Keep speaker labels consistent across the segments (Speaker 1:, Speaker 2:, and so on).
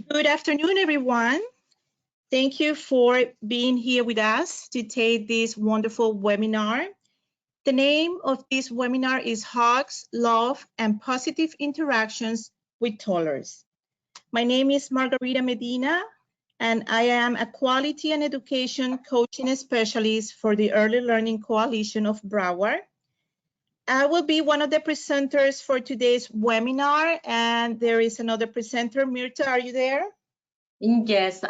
Speaker 1: Good afternoon, everyone. Thank you for being here with us to take this wonderful webinar. The name of this webinar is Hugs, Love, and Positive Interactions with Toddlers. My name is Margarita Medina, and I am a Quality and Education Coaching Specialist for the Early Learning Coalition of Broward. I will be one of the presenters for today's webinar, and there is another presenter. Mirta, are you there?
Speaker 2: Yes,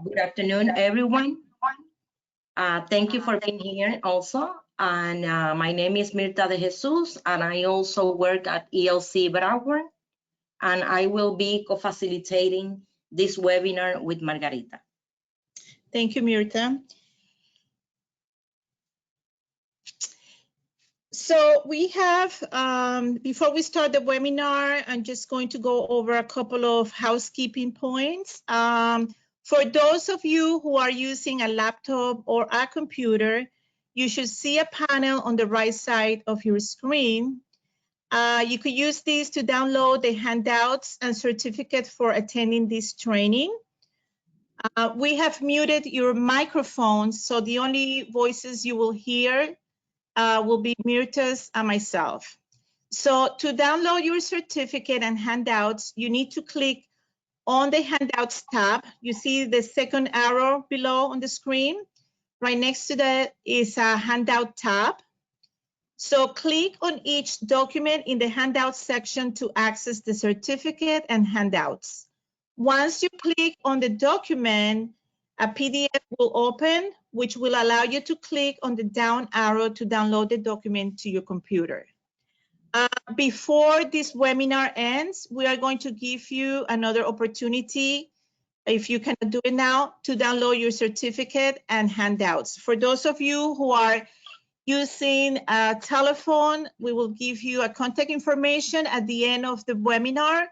Speaker 2: good afternoon, everyone. Thank you for being here also. And my name is Mirta de Jesus, and I also work at ELC Broward, and I will be co-facilitating this webinar with Margarita.
Speaker 1: Thank you, Mirta. So we have, before we start the webinar, I'm just going to go over a couple of housekeeping points. For those of you who are using a laptop or a computer, you should see a panel on the right side of your screen. You could use these to download the handouts and certificate for attending this training. We have muted your microphones, so the only voices you will hear will be Mirta's and myself. So to download your certificate and handouts, you need to click on the handouts tab. You see the second arrow below on the screen. Right next to that is a handout tab. So click on each document in the handouts section to access the certificate and handouts. Once you click on the document, a PDF will open, which will allow you to click on the down arrow to download the document to your computer. Before this webinar ends, we are going to give you another opportunity, if you cannot do it now, to download your certificate and handouts. For those of you who are using a telephone, we will give you a contact information at the end of the webinar,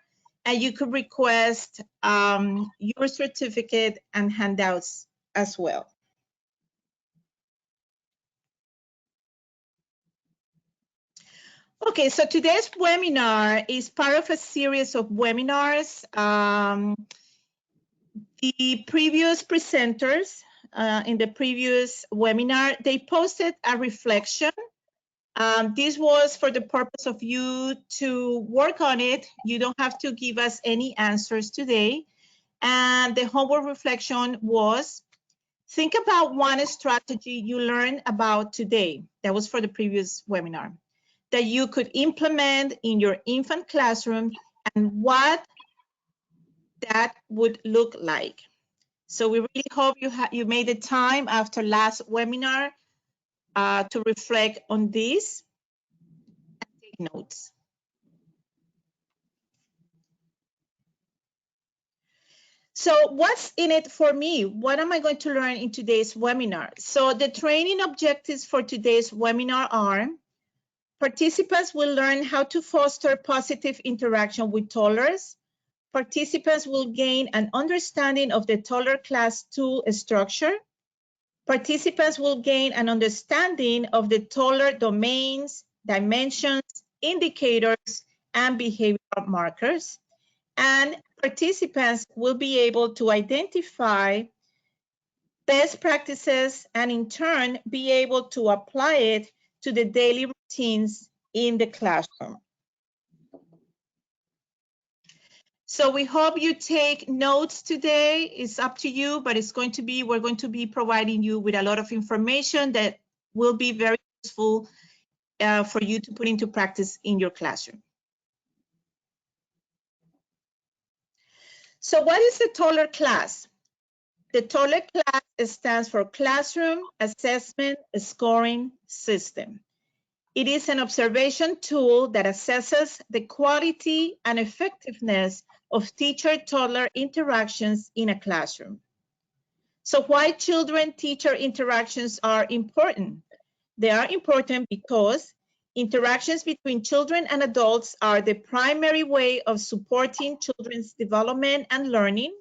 Speaker 1: and you could request your certificate and handouts as well. Okay, so today's webinar is part of a series of webinars. The previous presenters in the previous webinar, they posted a reflection. This was for the purpose of you to work on it. You don't have to give us any answers today. And the homework reflection was, think about one strategy you learned about today. That was for the previous webinar, that you could implement in your infant classroom and what that would look like. So we really hope you made the time after last webinar to reflect on this and take notes. So what's in it for me? What am I going to learn in today's webinar? So the training objectives for today's webinar are: participants will learn how to foster positive interaction with toddlers. Participants will gain an understanding of the toddler class tool structure. Participants will gain an understanding of the toddler domains, dimensions, indicators, and behavioral markers. And participants will be able to identify best practices and in turn be able to apply it to the daily routines in the classroom. So we hope you take notes today. It's up to you, but we're going to be providing you with a lot of information that will be very useful for you to put into practice in your classroom. So what is the Toddler class? The Toddler class stands for Classroom Assessment Scoring System. It is an observation tool that assesses the quality and effectiveness of teacher-toddler interactions in a classroom. So why children-teacher interactions are important? They are important because interactions between children and adults are the primary way of supporting children's development and learning,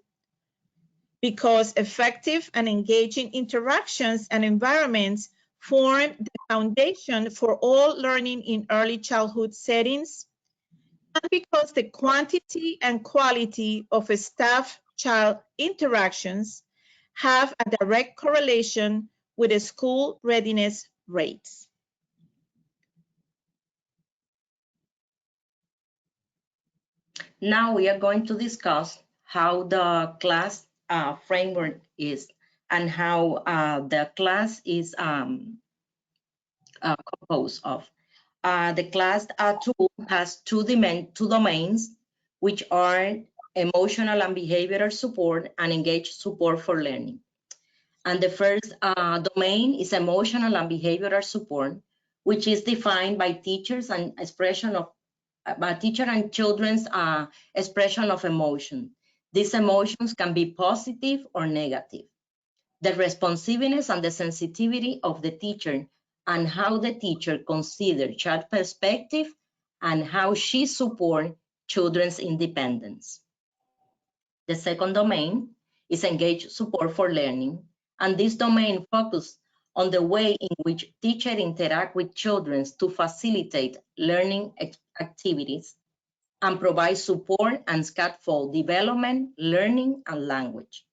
Speaker 1: because effective and engaging interactions and environments form the foundation for all learning in early childhood settings, and because the quantity and quality of staff-child interactions have a direct correlation with the school readiness rates.
Speaker 2: Now we are going to discuss how the class framework is and how the class is composed of. The class tool has two domains, which are emotional and behavioral support and engaged support for learning. And the first domain is emotional and behavioral support, which is defined by teachers and expression of teacher and children's expression of emotion. These emotions can be positive or negative. The responsiveness and the sensitivity of the teacher and how the teacher considers child perspective and how she supports children's independence. The second domain is engaged support for learning, and this domain focuses on the way in which teachers interact with children to facilitate learning activities and provide support and scaffold development, learning, and language.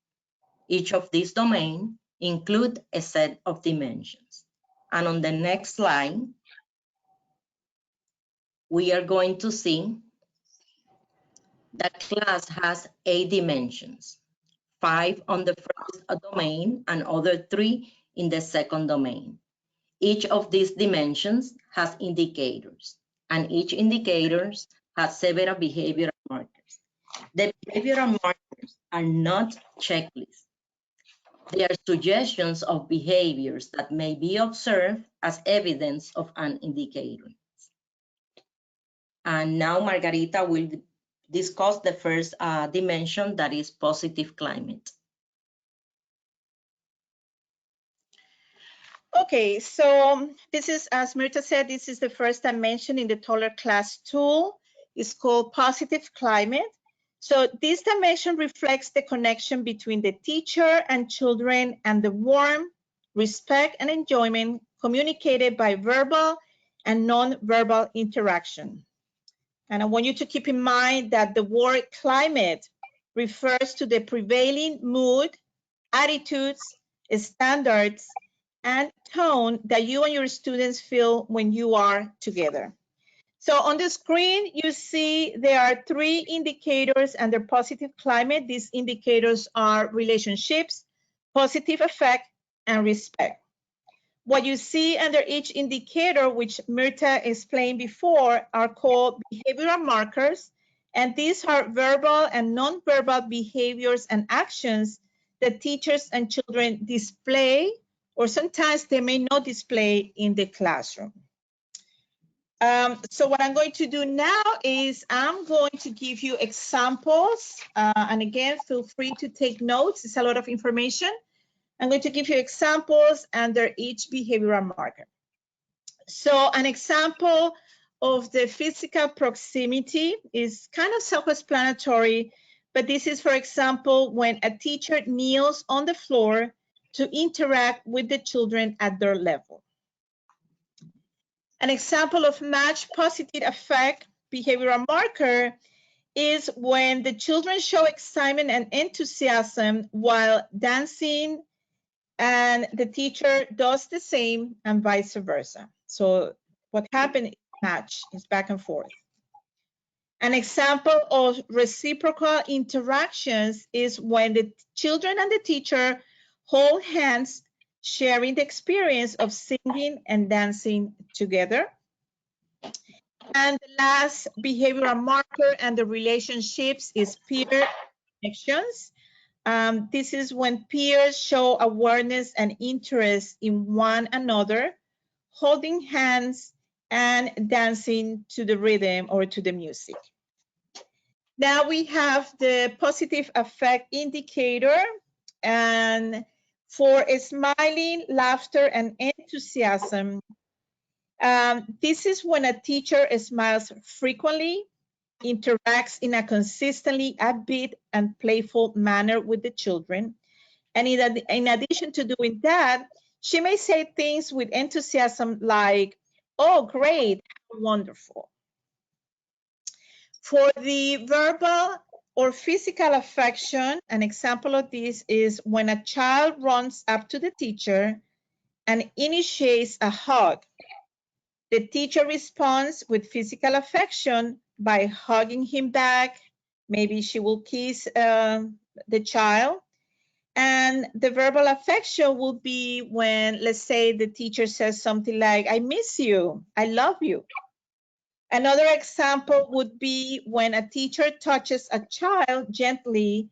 Speaker 2: Each of these domains include a set of dimensions. And on the next slide, we are going to see that class has 8 dimensions, 5 on the first domain and other 3 in the second domain. Each of these dimensions has indicators, and each indicator has several behavioral markers. The behavioral markers are not checklists. They are suggestions of behaviors that may be observed as evidence of an indicator. And now Margarita will discuss the first dimension, that is positive climate.
Speaker 1: Okay, so this is, as Mirta said, this is the first dimension in the Toddler class tool. It's called positive climate. So this dimension reflects the connection between the teacher and children and the warmth, respect, and enjoyment communicated by verbal and non-verbal interaction. And I want you to keep in mind that the word climate refers to the prevailing mood, attitudes, standards, and tone that you and your students feel when you are together. So on the screen, you see there are 3 indicators under positive climate. These indicators are relationships, positive affect, and respect. What you see under each indicator, which Mirta explained before, are called behavioral markers. And these are verbal and nonverbal behaviors and actions that teachers and children display, or sometimes they may not display in the classroom. So what I'm going to do now is I'm going to give you examples. And again, feel free to take notes. It's a lot of information. I'm going to give you examples under each behavioral marker. So an example of the physical proximity is kind of self-explanatory, but this is, for example, when a teacher kneels on the floor to interact with the children at their level. An example of match positive affect behavioral marker is when the children show excitement and enthusiasm while dancing, and the teacher does the same, and vice versa. So what happened is match, is back and forth. An example of reciprocal interactions is when the children and the teacher hold hands, sharing the experience of singing and dancing together. And the last behavioral marker and the relationships is peer connections. This is when peers show awareness and interest in one another, holding hands and dancing to the rhythm or to the music. Now we have the positive affect indicator, and for smiling, laughter, and enthusiasm, this is when a teacher smiles frequently, interacts in a consistently upbeat and playful manner with the children. And in addition to doing that, she may say things with enthusiasm like, "Oh, great, how wonderful." For the verbal or physical affection, an example of this is when a child runs up to the teacher and initiates a hug. The teacher responds with physical affection by hugging him back. Maybe she will kiss the child. And the verbal affection will be when, let's say, the teacher says something like, I miss you, I love you. Another example would be when a teacher touches a child gently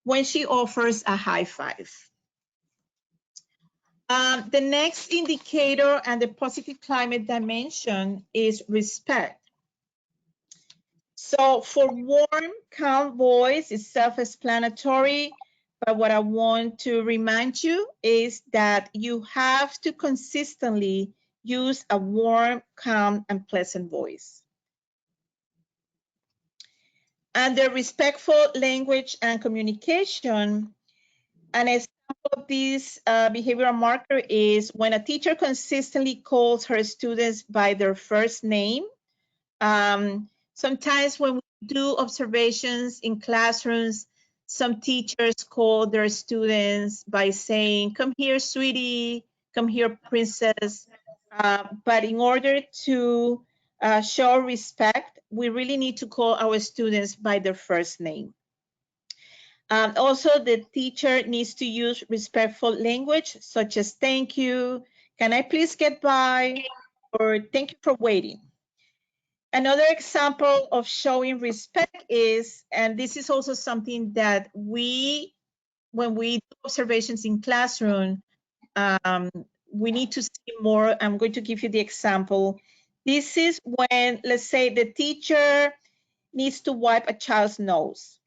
Speaker 1: when she offers a high five. The next indicator and the positive climate dimension is respect. So for warm, calm voice, it's self-explanatory, but what I want to remind you is that you have to consistently use a warm, calm, and pleasant voice. Under respectful language and communication, an example of this behavioral marker is when a teacher consistently calls her students by their first name. Sometimes when we do observations in classrooms, some teachers call their students by saying, come here, sweetie, come here, princess. But in order to show respect, we really need to call our students by their first name. Also, the teacher needs to use respectful language, such as thank you, can I please get by, or thank you for waiting. Another example of showing respect is, and this is also something that when we do observations in classroom, we need to see more. I'm going to give you the example. This is when, let's say, the teacher needs to wipe a child's nose.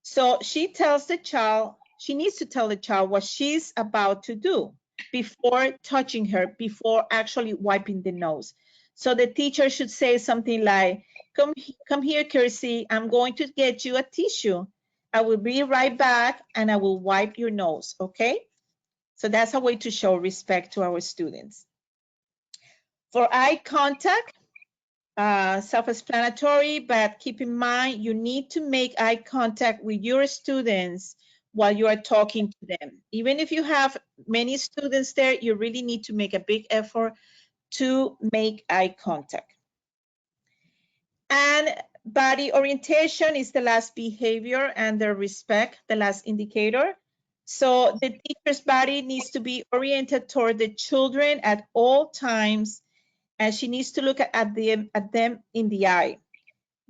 Speaker 1: So she tells the child, she needs to tell the child what she's about to do before touching her, before actually wiping the nose. So the teacher should say something like, come here, Kirsty, I'm going to get you a tissue. I will be right back and I will wipe your nose, okay? So that's a way to show respect to our students. For eye contact, self-explanatory, but keep in mind you need to make eye contact with your students while you are talking to them. Even if you have many students there, you really need to make a big effort to make eye contact. And body orientation is the last behavior, and the respect, the last indicator. So the teacher's body needs to be oriented toward the children at all times, and she needs to look at them in the eye.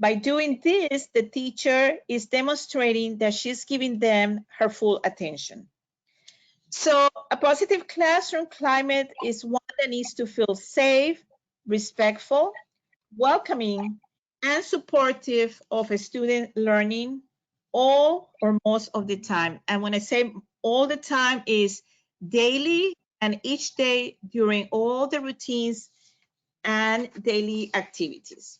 Speaker 1: By doing this, the teacher is demonstrating that she's giving them her full attention. So a positive classroom climate is one that needs to feel safe, respectful, welcoming, and supportive of a student learning all or most of the time. And when I say all the time, is daily and each day during all the routines and daily activities.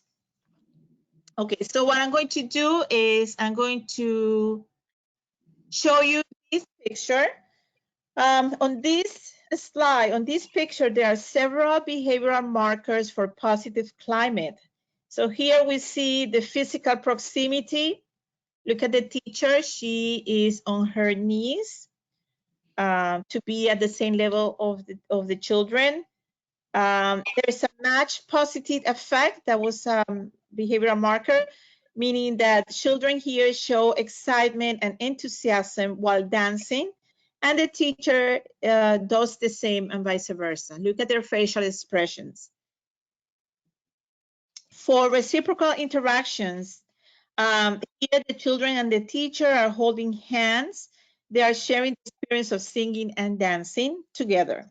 Speaker 1: Okay, so what I'm going to do is I'm going to show you this picture. On this slide, on this picture, there are several behavioral markers for positive climate. So here we see the physical proximity. Look at the teacher. She is on her knees to be at the same level of the children. There's a match positive effect. That was behavioral marker, meaning that children here show excitement and enthusiasm while dancing, and the teacher does the same and vice versa. Look at their facial expressions. For reciprocal interactions, here the children and the teacher are holding hands. They are sharing the experience of singing and dancing together.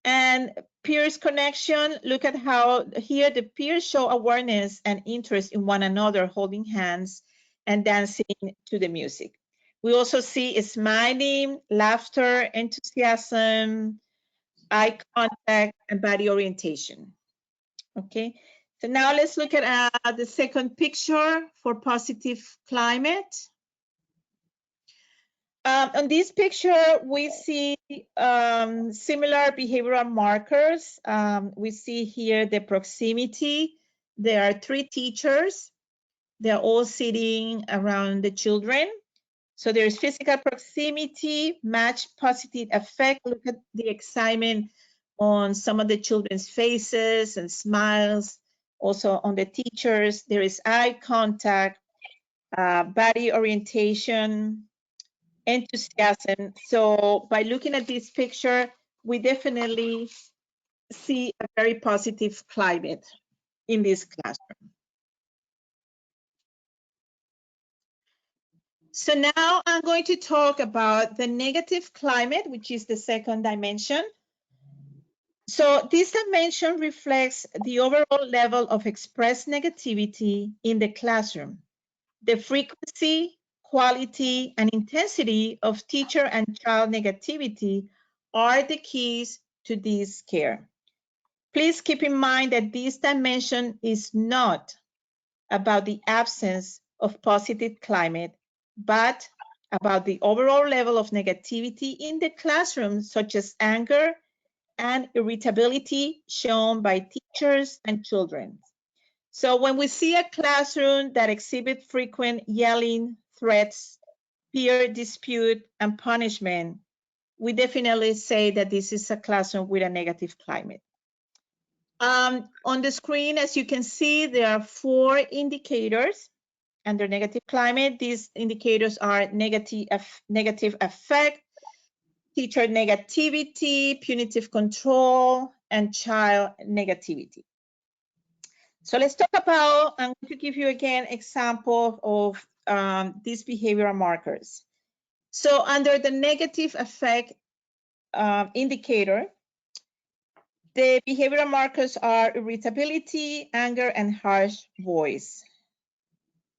Speaker 1: And peers connection, look at how here the peers show awareness and interest in one another, holding hands and dancing to the music. We also see smiling, laughter, enthusiasm, eye contact, and body orientation. Okay, so now let's look at the second picture for positive climate. On this picture, we see similar behavioral markers. We see here the proximity. There are three teachers. They're all sitting around the children. So there's physical proximity, match positive effect. Look at the excitement on some of the children's faces and smiles. Also on the teachers, there is eye contact, body orientation, enthusiasm. So by looking at this picture, we definitely see a very positive climate in this classroom. So now I'm going to talk about the negative climate, which is the second dimension. So this dimension reflects the overall level of expressed negativity in the classroom. The frequency, quality, and intensity of teacher and child negativity are the keys to this care. Please keep in mind that this dimension is not about the absence of positive climate, but about the overall level of negativity in the classroom, such as anger and irritability shown by teachers and children. So when we see a classroom that exhibits frequent yelling, threats, peer dispute, and punishment, we definitely say that this is a classroom with a negative climate. On the screen, as you can see, there are 4 indicators under negative climate. These indicators are negative affect, teacher negativity, punitive control, and child negativity. So let's talk about, I'm going to give you again example of these behavioral markers. So under the negative affect indicator, the behavioral markers are irritability, anger, and harsh voice.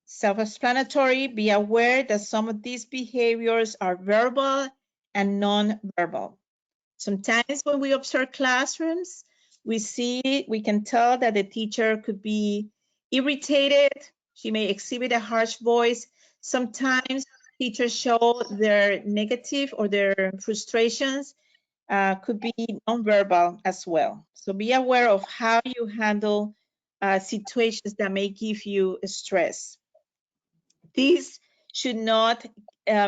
Speaker 1: Self-explanatory, be aware that some of these behaviors are verbal and non-verbal. Sometimes when we observe classrooms, we can tell that the teacher could be irritated. She may exhibit a harsh voice. Sometimes teachers show their negative or their frustrations, could be nonverbal as well. So be aware of how you handle situations that may give you stress. These should not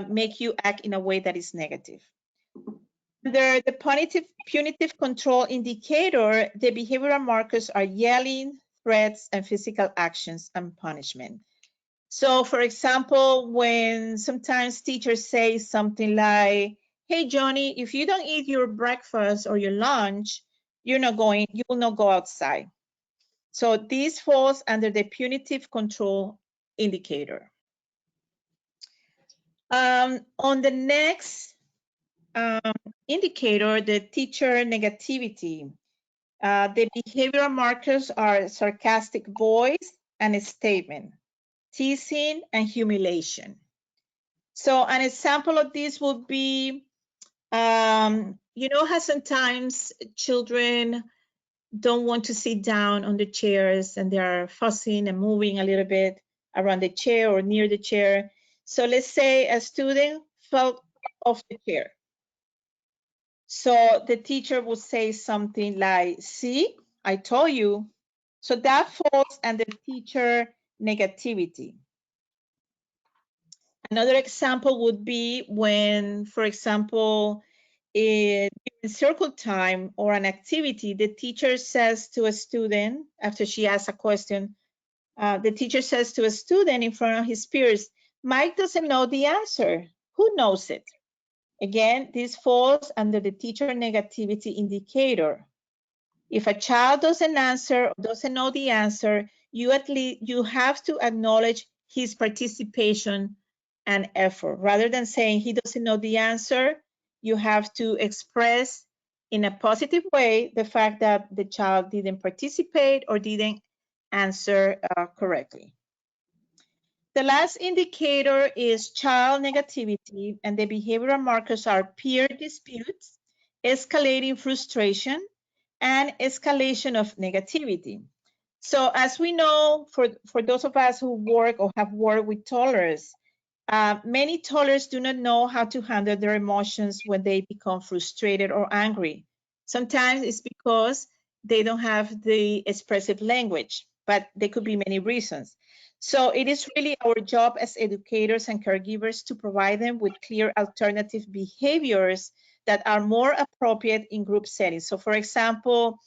Speaker 1: make you act in a way that is negative. Under the punitive control indicator, the behavioral markers are yelling, threats, and physical actions and punishment. So for example, when sometimes teachers say something like, hey, Johnny, if you don't eat your breakfast or your lunch, you will not go outside. So this falls under the punitive control indicator. On the next indicator, the teacher negativity, the behavioral markers are sarcastic voice and a statement, teasing and humiliation. So an example of this would be, you know how sometimes children don't want to sit down on the chairs and they are fussing and moving a little bit around the chair or near the chair. So let's say a student fell off the chair. So the teacher would say something like, see, I told you. So that falls under teacher negativity. Another example would be when, for example, in circle time or an activity, the teacher says to a student, after she asks a question, the teacher says to a student in front of his peers, Mike doesn't know the answer. Who knows it? Again, this falls under the teacher negativity indicator. If a child doesn't answer or doesn't know the answer, you have to acknowledge his participation and effort. Rather than saying he doesn't know the answer, you have to express in a positive way the fact that the child didn't participate or didn't answer correctly. The last indicator is child negativity, and the behavioral markers are peer disputes, escalating frustration, and escalation of negativity. So as we know, for those of us who work or have worked with toddlers, many toddlers do not know how to handle their emotions when they become frustrated or angry. Sometimes it's because they don't have the expressive language, but there could be many reasons. So it is really our job as educators and caregivers to provide them with clear alternative behaviors that are more appropriate in group settings. So for example,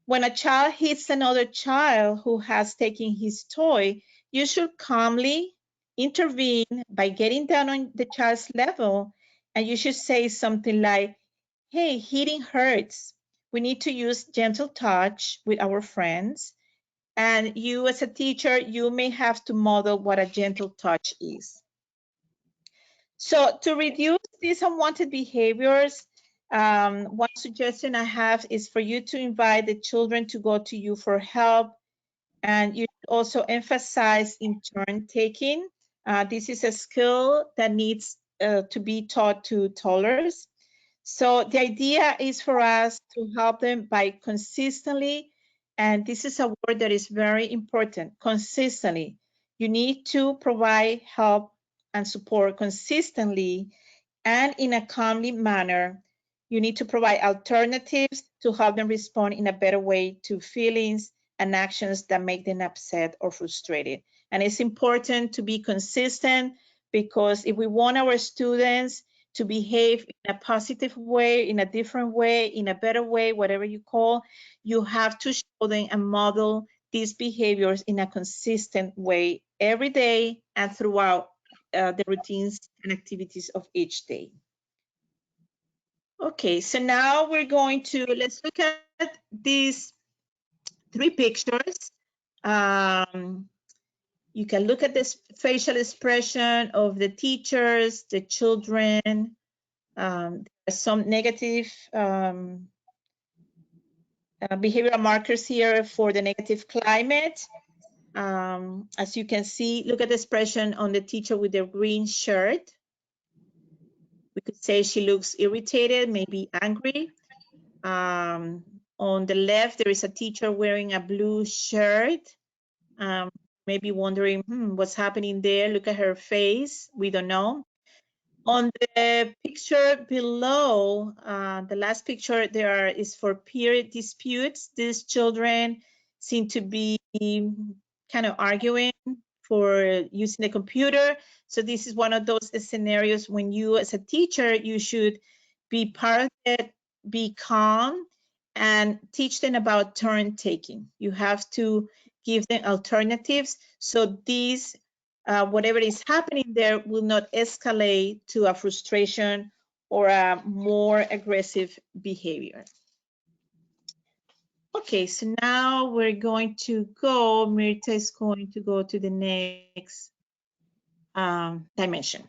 Speaker 1: when a child hits another child who has taken his toy, you should calmly intervene by getting down on the child's level, and you should say something like, hey, hitting hurts. We need to use gentle touch with our friends. And you as a teacher, you may have to model what a gentle touch is. So to reduce these unwanted behaviors, one suggestion I have is for you to invite the children to go to you for help. And you also emphasize in turn taking. This is a skill that needs to be taught to toddlers. So the idea is for us to help them by consistently, and this is a word that is very important, consistently. You need to provide help and support consistently and in a calmly manner. You need to provide alternatives to help them respond in a better way to feelings and actions that make them upset or frustrated. And it's important to be consistent, because if we want our students to behave in a positive way, in a different way, in a better way, whatever you call, you have to show them and model these behaviors in a consistent way every day and throughout the routines and activities of each day. Okay, so now we're going to, let's look at these 3 pictures. You can look at this facial expression of the teachers, the children. There are some negative behavioral markers here for the negative climate. As you can see, look at the expression on the teacher with the green shirt. We could say she looks irritated, maybe angry. On the left, there is a teacher wearing a blue shirt. Maybe wondering, what's happening there? Look at her face. We don't know. On the picture below, the last picture there is for peer disputes. These children seem to be kind of arguing for using the computer. So this is one of those scenarios when you as a teacher, you should be part of it, be calm, and teach them about turn taking. You have to give them alternatives. So these whatever is happening there will not escalate to a frustration or a more aggressive behavior. Okay, so now we're going to go, Mirta is going to go to the next dimension.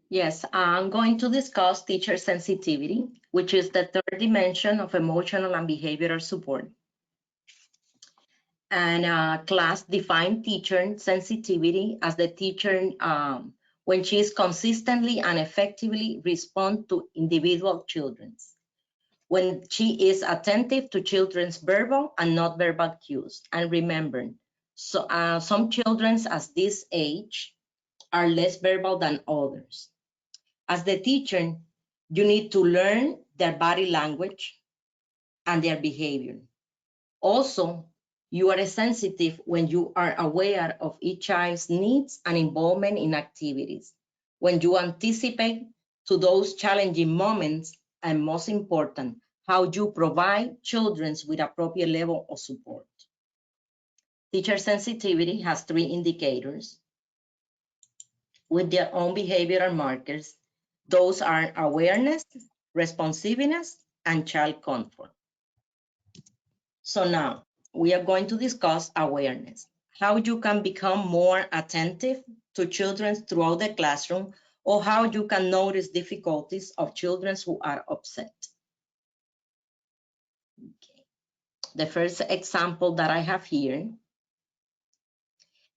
Speaker 2: Yes, I'm going to discuss teacher sensitivity, which is the 3rd dimension of emotional and behavioral support. And class defined teacher sensitivity as the teacher when she is consistently and effectively respond to individual children's. When she is attentive to children's verbal and non-verbal cues. And remember, so some children at this age are less verbal than others. As the teacher, you need to learn their body language and their behavior. Also, you are sensitive when you are aware of each child's needs and involvement in activities, when you anticipate to those challenging moments, and most important, how you provide children with appropriate level of support. Teacher sensitivity has 3 indicators with their own behavioral markers. Those are awareness, responsiveness, and child comfort. So now we are going to discuss awareness, how you can become more attentive to children throughout the classroom, or how you can notice difficulties of children who are upset. Okay. The first example that I have here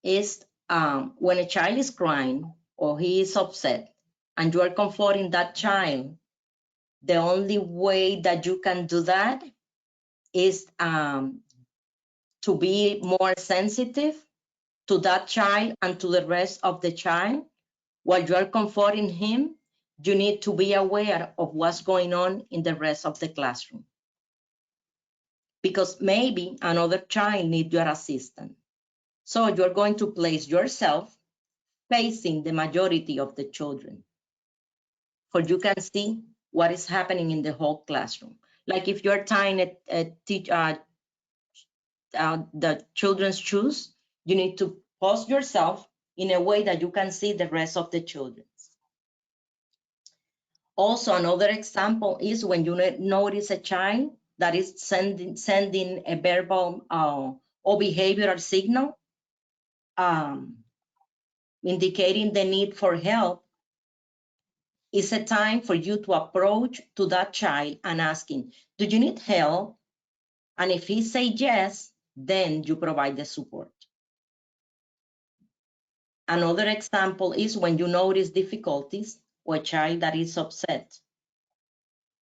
Speaker 2: is when a child is crying or he is upset and you are comforting that child, the only way that you can do that is to be more sensitive to that child and to the rest of the child. While you are comforting him, you need to be aware of what's going on in the rest of the classroom. Because maybe another child needs your assistance. So you're going to place yourself facing the majority of the children, for you can see what is happening in the whole classroom. Like if you're tying the children's shoes, you need to pose yourself in a way that you can see the rest of the children. Also, another example is when you notice a child that is sending a verbal or behavioral signal, indicating the need for help. It's a time for you to approach to that child and asking, do you need help? And if he say yes, then you provide the support. Another example is when you notice difficulties or a child that is upset.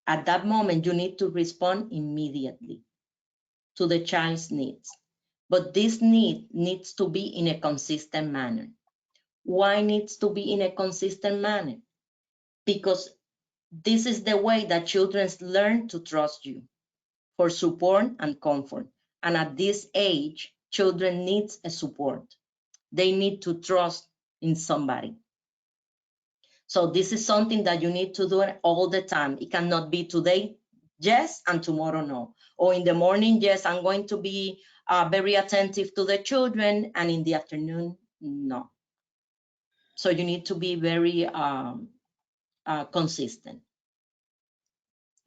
Speaker 2: At that moment, you need to respond immediately to the child's needs. But this need needs to be in a consistent manner. Why needs to be in a consistent manner? Because this is the way that children learn to trust you for support and comfort. And at this age, children need a support. They need to trust in somebody. So this is something that you need to do all the time. It cannot be today, yes, and tomorrow, no. Or in the morning, yes, I'm going to be very attentive to the children, and in the afternoon, no. So you need to be very consistent.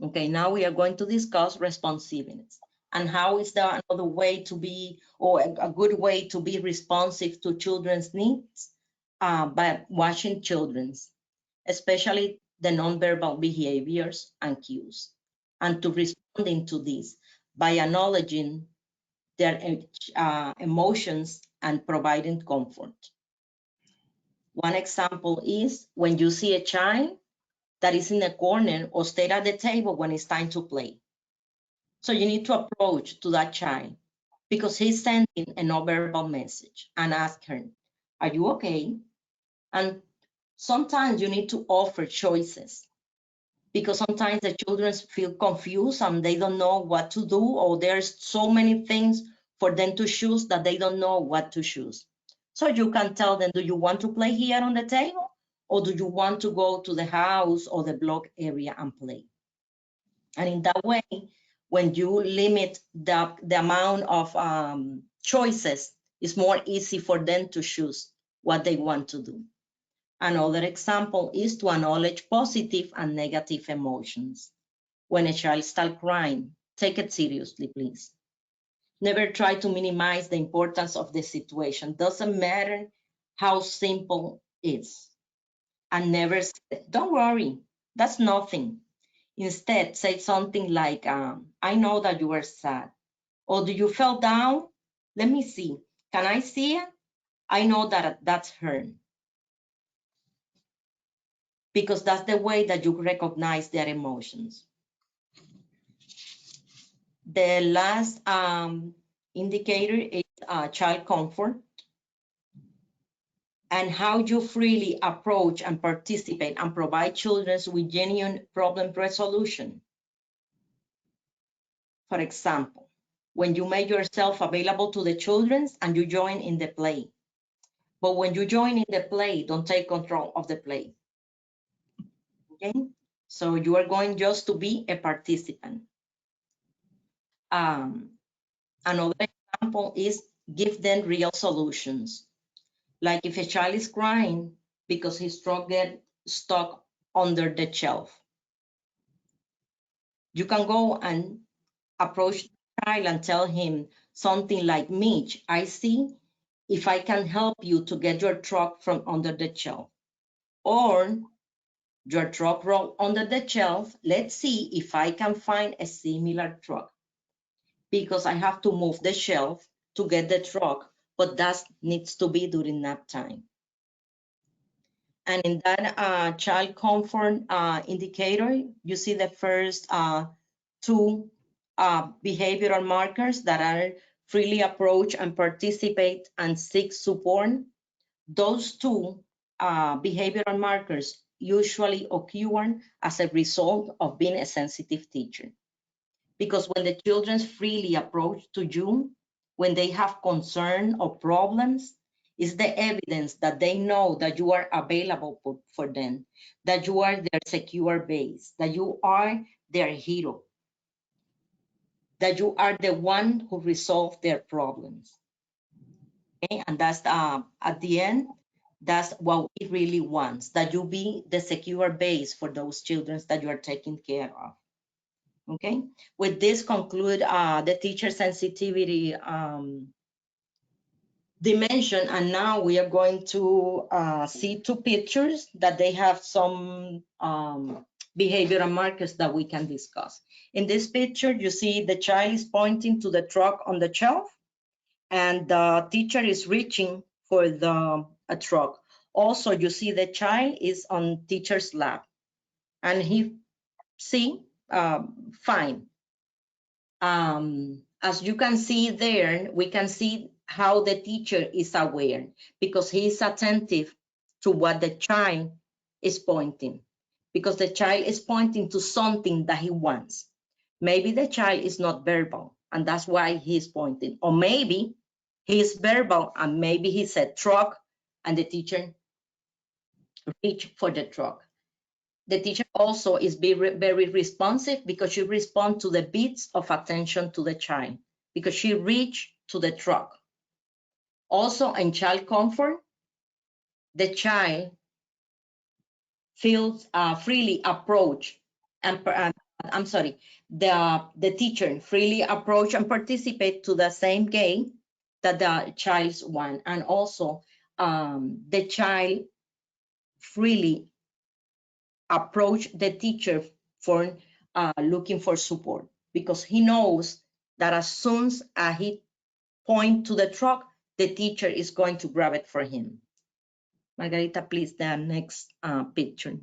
Speaker 2: Okay, now we are going to discuss responsiveness and how is there another way to be, or a good way to be responsive to children's needs by watching children's, especially the nonverbal behaviors and cues, and to responding to this by acknowledging their emotions and providing comfort. One example is when you see a child that is in a corner or stay at the table when it's time to play. So you need to approach to that child because he's sending a nonverbal message and ask her, are you okay? And sometimes you need to offer choices because sometimes the children feel confused and they don't know what to do, or there's so many things for them to choose that they don't know what to choose. So you can tell them, do you want to play here on the table? Or do you want to go to the house or the block area and play? And in that way, when you limit the amount of choices, it's more easy for them to choose what they want to do. Another example is to acknowledge positive and negative emotions. When a child starts crying, take it seriously, please. Never try to minimize the importance of the situation. Doesn't matter how simple it is. And never say, don't worry, that's nothing. Instead, say something like, I know that you are sad. Or do you feel down? Let me see. Can I see it? I know that that's her. Because that's the way that you recognize their emotions. The last indicator is child comfort and how you freely approach and participate and provide children with genuine problem resolution. For example, when you make yourself available to the children and you join in the play. But when you join in the play, don't take control of the play. Okay? So you are going just to be a participant. Another example is give them real solutions. Like if a child is crying because his truck gets stuck under the shelf, you can go and approach the child and tell him something like, Mitch, I see if I can help you to get your truck from under the shelf. Or your truck rolled under the shelf. Let's see if I can find a similar truck because I have to move the shelf to get the truck, but that needs to be during nap time. And in that child comfort indicator, you see the first two behavioral markers that are freely approach and participate and seek support. Those two behavioral markers usually occur as a result of being a sensitive teacher. Because when the children freely approach to you, when they have concern or problems, is the evidence that they know that you are available for them, that you are their secure base, that you are their hero, that you are the one who resolved their problems. Okay? And that's at the end, that's what it really wants, that you be the secure base for those children that you are taking care of. Okay, with this conclude the teacher sensitivity dimension, and now we are going to see two pictures that they have some behavioral markers that we can discuss. In this picture, you see the child is pointing to the truck on the shelf, and the teacher is reaching for the truck. Also, you see the child is on teacher's lap, and he see fine. As you can see there, we can see how the teacher is aware because he is attentive to what the child is pointing, because the child is pointing to something that he wants. Maybe the child is not verbal and that's why he's pointing, or maybe he is verbal and maybe he said truck and the teacher reached for the truck. The teacher also is very responsive because she responds to the beats of attention to the child, because she reached to the truck. Also, in child comfort, the child feels freely approach, and I'm sorry, the teacher freely approach and participate to the same game that the child's want, and also the child freely approach the teacher for looking for support, because he knows that as soon as he point to the truck, the teacher is going to grab it for him. Margarita, please, the next picture.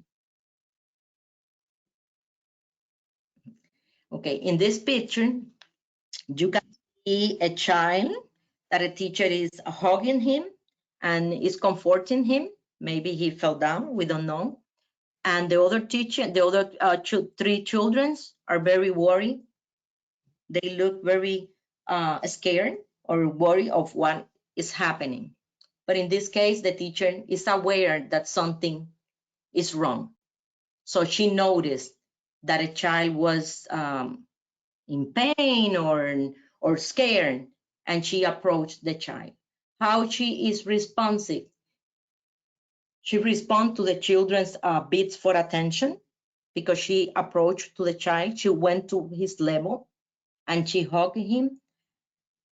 Speaker 2: Okay, in this picture, you can see a child that a teacher is hugging him and is comforting him. Maybe he fell down, we don't know. And the other teacher, the other three children are very worried. They look very scared or worried of what is happening. But in this case, the teacher is aware that something is wrong. So she noticed that a child was in pain or scared, and she approached the child. How she is responsive? She responds to the children's bids for attention, because she approached to the child. She went to his level and she hugged him.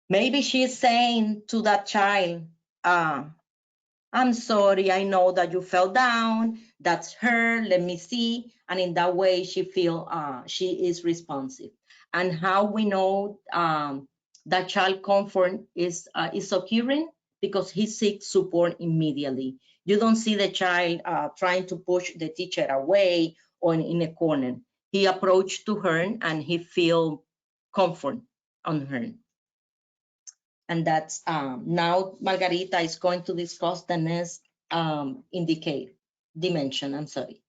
Speaker 2: Maybe she's saying to that child, I'm sorry, I know that you fell down, that's her, let me see. And in that way, she feel she is responsive. And how we know that child comfort is occurring? Because he seeks support immediately. You don't see the child trying to push the teacher away or in a corner. He approached to her and he feel comfort on her. And that's now Margarita is going to discuss the next dimension. I'm sorry.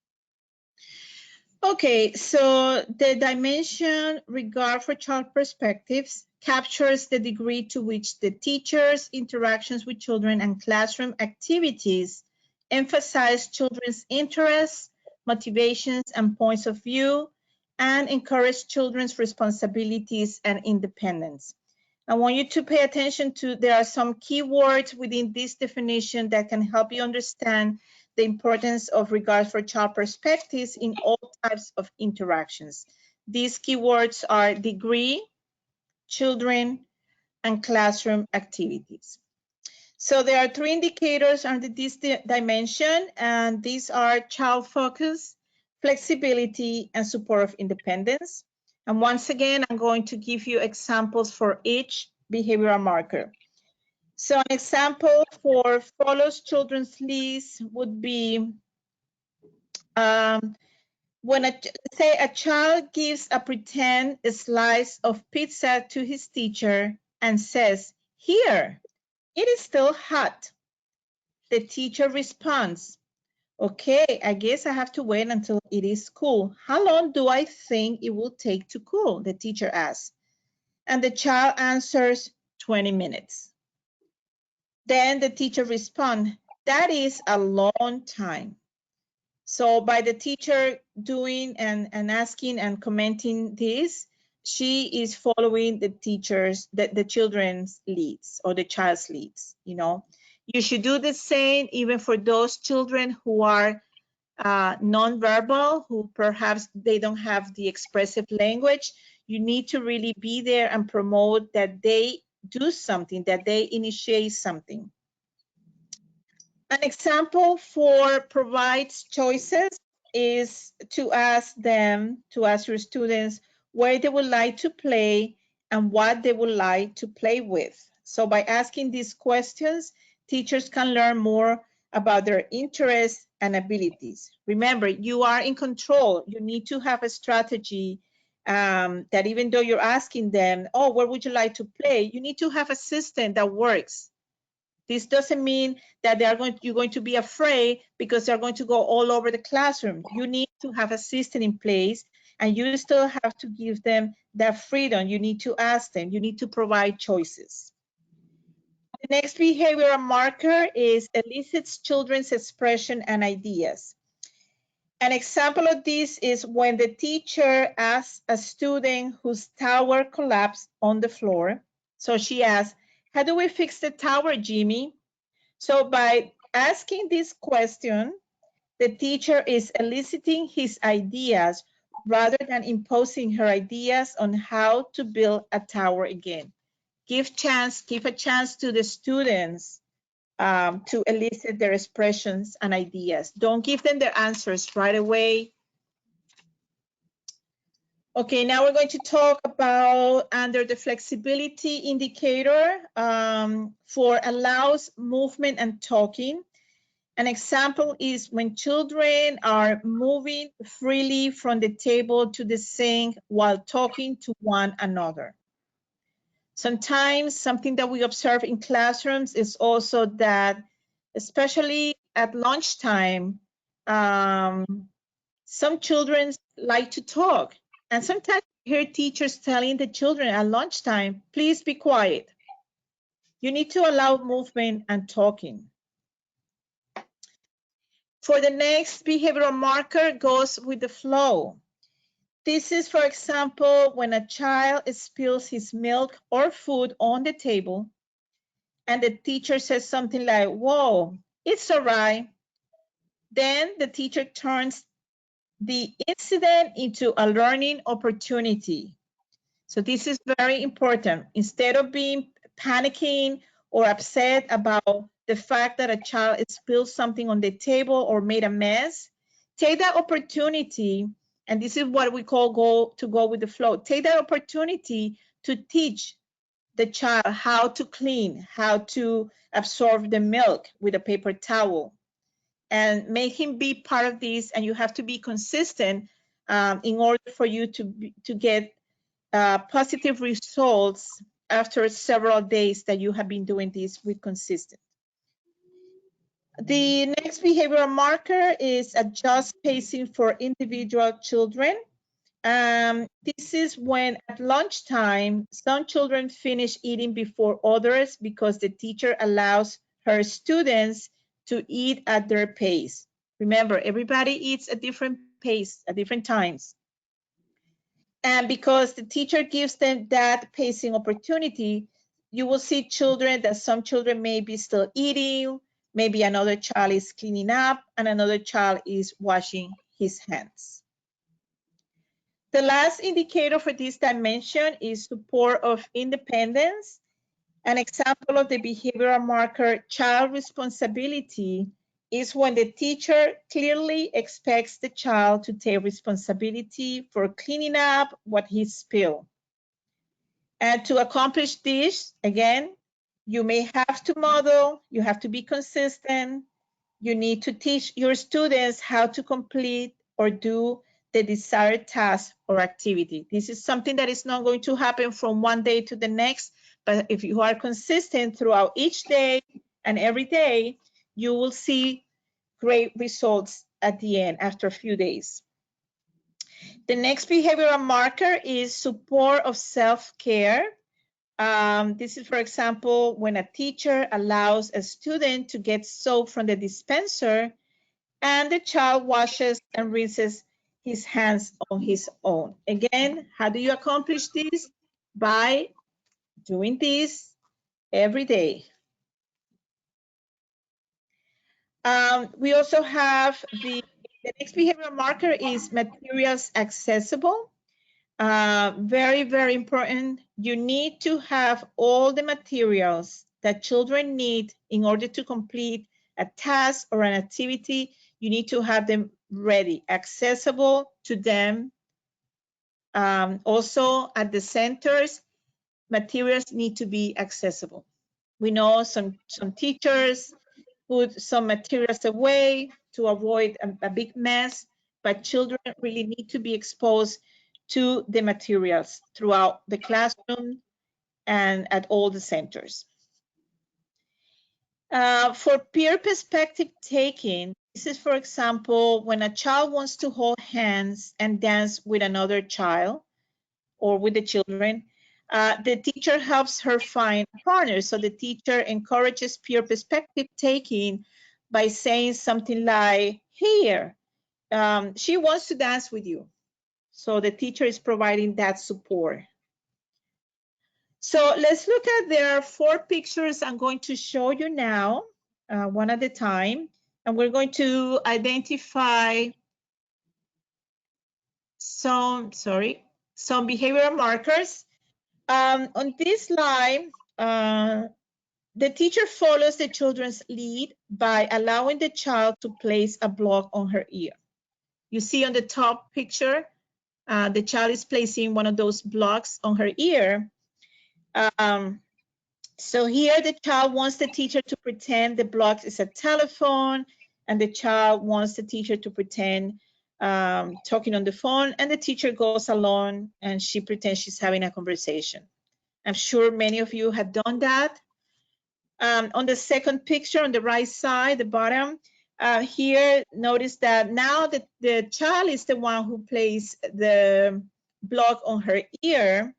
Speaker 1: Okay, so the dimension regard for child perspectives captures the degree to which the teacher's interactions with children and classroom activities emphasize children's interests, motivations, and points of view, and encourage children's responsibilities and independence. I want you to pay attention to, there are some keywords within this definition that can help you understand the importance of regard for child perspectives in all types of interactions. These keywords are degree, children, and classroom activities. So there are three indicators under this dimension, and these are child focus, flexibility, and support of independence. And once again, I'm going to give you examples for each behavioral marker. So an example for follows children's list would be when say a child gives a pretend slice of pizza to his teacher and says, "Here, it is still hot." The teacher responds, "Okay, I guess I have to wait until it is cool. How long do I think it will take to cool?" the teacher asks. And the child answers, 20 minutes. Then the teacher responds, that is a long time. So by the teacher doing and asking and commenting this, she is following the children's leads or the child's leads, you know. You should do the same even for those children who are nonverbal, who perhaps they don't have the expressive language. You need to really be there and promote that they do something, that they initiate something. An example for provides choices is to ask your students where they would like to play and what they would like to play with. So by asking these questions, teachers can learn more about their interests and abilities. Remember, you are in control. You need to have a strategy that even though you're asking them, oh, where would you like to play? You need to have a system that works. This doesn't mean that you're going to be afraid because they're going to go all over the classroom. You need to have a system in place, and you still have to give them that freedom. You need to ask them. You need to provide choices. The next behavioral marker is elicits children's expression and ideas. An example of this is when the teacher asks a student whose tower collapsed on the floor. So she asks, how do we fix the tower, Jimmy? So by asking this question, the teacher is eliciting his ideas rather than imposing her ideas on how to build a tower again. Give a chance to the students to elicit their expressions and ideas. Don't give them their answers right away. Okay, now we're going to talk about under the flexibility indicator for allows movement and talking. An example is when children are moving freely from the table to the sink while talking to one another. Sometimes something that we observe in classrooms is also that, especially at lunchtime, some children like to talk. And sometimes you hear teachers telling the children at lunchtime, please be quiet. You need to allow movement and talking. For the next behavioral marker goes with the flow. This is, for example, when a child spills his milk or food on the table and the teacher says something like, whoa, it's all right. Then the teacher turns the incident into a learning opportunity. So this is very important. Instead of being panicking or upset about the fact that a child spilled something on the table or made a mess, take that opportunity, and this is what we call go with the flow. Take that opportunity to teach the child how to clean, how to absorb the milk with a paper towel, and make him be part of this. And you have to be consistent in order for you to get positive results after several days that you have been doing this with consistent. The next behavioral marker is adjust pacing for individual children. This is when at lunchtime, some children finish eating before others because the teacher allows her students to eat at their pace. Remember, everybody eats at different pace, at different times. And because the teacher gives them that pacing opportunity, you will see children that some children may be still eating, maybe another child is cleaning up, and another child is washing his hands. The last indicator for this dimension is support of independence. An example of the behavioral marker child responsibility is when the teacher clearly expects the child to take responsibility for cleaning up what he spilled. And to accomplish this, again, you may have to model, you have to be consistent, you need to teach your students how to complete or do the desired task or activity. This is something that is not going to happen from one day to the next, but if you are consistent throughout each day and every day, you will see great results at the end after a few days. The next behavioral marker is support of self-care. This is, for example, when a teacher allows a student to get soap from the dispenser and the child washes and rinses his hands on his own. Again, how do you accomplish this? By doing this every day. We also have the next behavioral marker is materials accessible. Very, very important. You need to have all the materials that children need in order to complete a task or an activity. You need to have them ready, accessible to them. Also, at the centers, materials need to be accessible. We know some teachers put some materials away to avoid a big mess, but children really need to be exposed to the materials throughout the classroom and at all the centers. For peer perspective taking, this is, for example, when a child wants to hold hands and dance with another child or with the children, the teacher helps her find partners. So the teacher encourages peer perspective taking by saying something like, here, she wants to dance with you. So the teacher is providing that support. So let's look at, there are 4 pictures I'm going to show you now, one at a time. And we're going to identify some behavioral markers. On this slide, the teacher follows the children's lead by allowing the child to place a block on her ear. You see on the top picture, the child is placing one of those blocks on her ear. So here the child wants the teacher to pretend the block is a telephone, and the child wants the teacher to pretend talking on the phone, and the teacher goes along and she pretends she's having a conversation. I'm sure many of you have done that. On the second picture on the right side, the bottom, here, notice that now the child is the one who plays the block on her ear,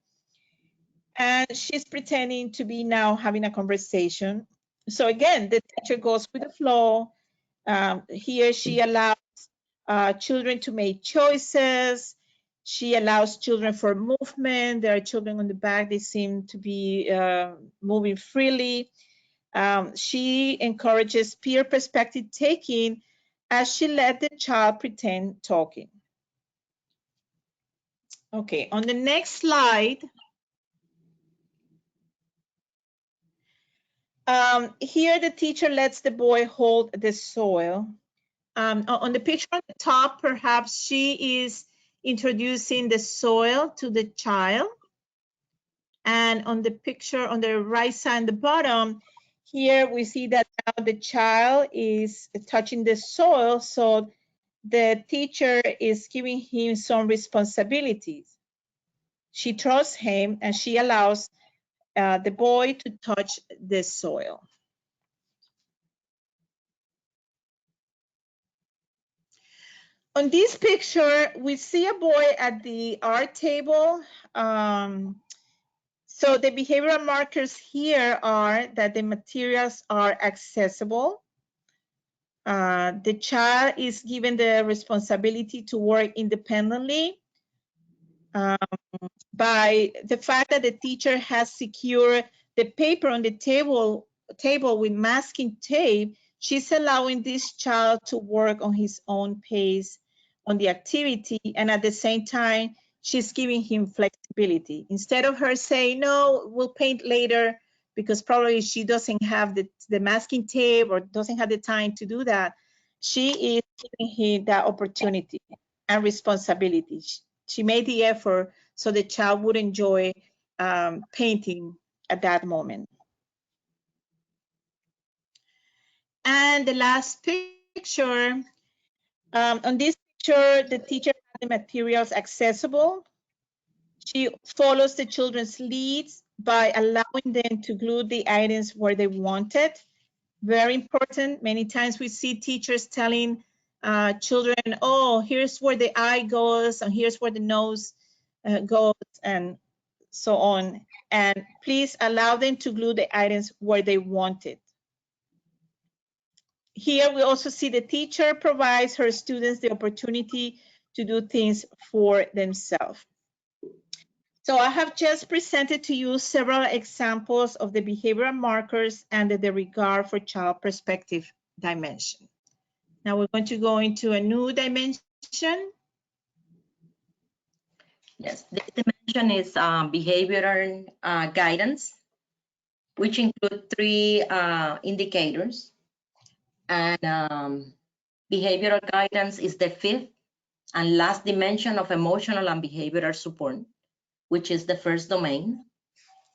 Speaker 1: and she's pretending to be now having a conversation. So again, the teacher goes with the flow. Here she allows children to make choices. She allows children for movement. There are children on the back, they seem to be moving freely. She encourages peer perspective taking as she let the child pretend talking. Okay, on the next slide, here the teacher lets the boy hold the soil. On the picture on the top, perhaps she is introducing the soil to the child. And on the picture on the right side, the bottom, here we see that now the child is touching the soil, so the teacher is giving him some responsibilities. She trusts him and she allows the boy to touch the soil. On this picture, we see a boy at the art table. So the behavioral markers here are that the materials are accessible. The child is given the responsibility to work independently. By the fact that the teacher has secured the paper on the table with masking tape, she's allowing this child to work on his own pace on the activity, and at the same time, she's giving him flexibility. Instead of her saying, no, we'll paint later, because probably she doesn't have the masking tape or doesn't have the time to do that, she is giving him that opportunity and responsibility. She made the effort so the child would enjoy painting at that moment. And the last picture, on this picture, the teacher has the materials accessible. She follows the children's leads by allowing them to glue the items where they want it. Very important. Many times we see teachers telling children, oh, here's where the eye goes, and here's where the nose goes, and so on. and please allow them to glue the items where they want it. Here we also see the teacher provides her students the opportunity to do things for themselves. So I have just presented to you several examples of the behavioral markers and the regard for child perspective dimension. Now we're going to go into a new dimension.
Speaker 2: Yes, this dimension is behavioral guidance, which include 3 indicators. And behavioral guidance is the 5th and last dimension of emotional and behavioral support, which is the first domain.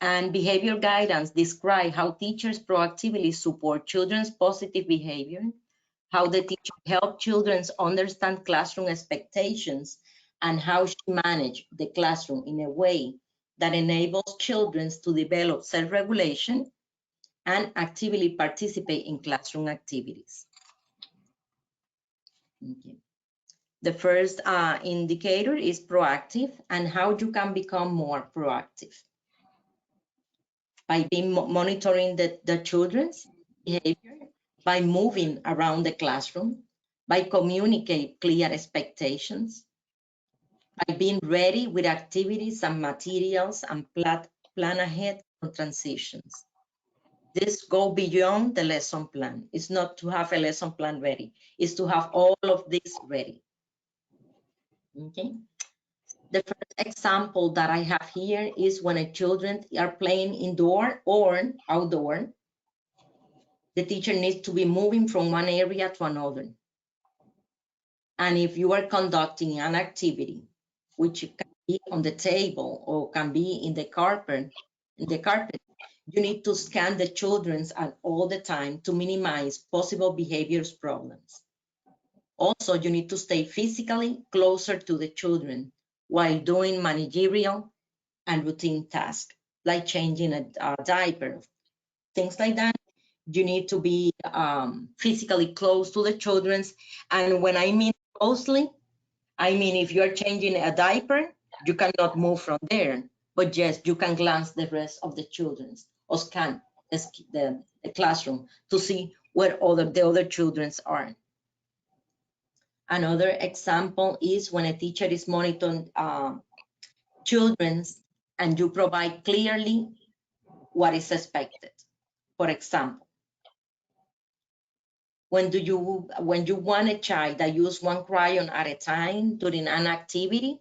Speaker 2: And behavior guidance describe how teachers proactively support children's positive behavior, how the teacher help children understand classroom expectations, and how she manage the classroom in a way that enables children to develop self-regulation and actively participate in classroom activities. Okay. The first indicator is proactive and how you can become more proactive. By being monitoring the children's behavior, by moving around the classroom, by communicate clear expectations, by being ready with activities and materials and plan ahead for transitions. This go beyond the lesson plan. It's not to have a lesson plan ready, it's to have all of this ready. Okay. The first example that I have here is when a children are playing indoor or outdoor, the teacher needs to be moving from one area to another. And if you are conducting an activity, which can be on the table or can be in the carpet, you need to scan the children at all the time to minimize possible behaviors problems. Also, you need to stay physically closer to the children while doing managerial and routine tasks, like changing a diaper, things like that. You need to be physically close to the children. And when I mean closely, I mean if you're changing a diaper, you cannot move from there, but yes, you can glance the rest of the children or scan the classroom to see where the other children are. Another example is when a teacher is monitoring children and you provide clearly what is expected. For example, when you want a child that use one crayon at a time during an activity,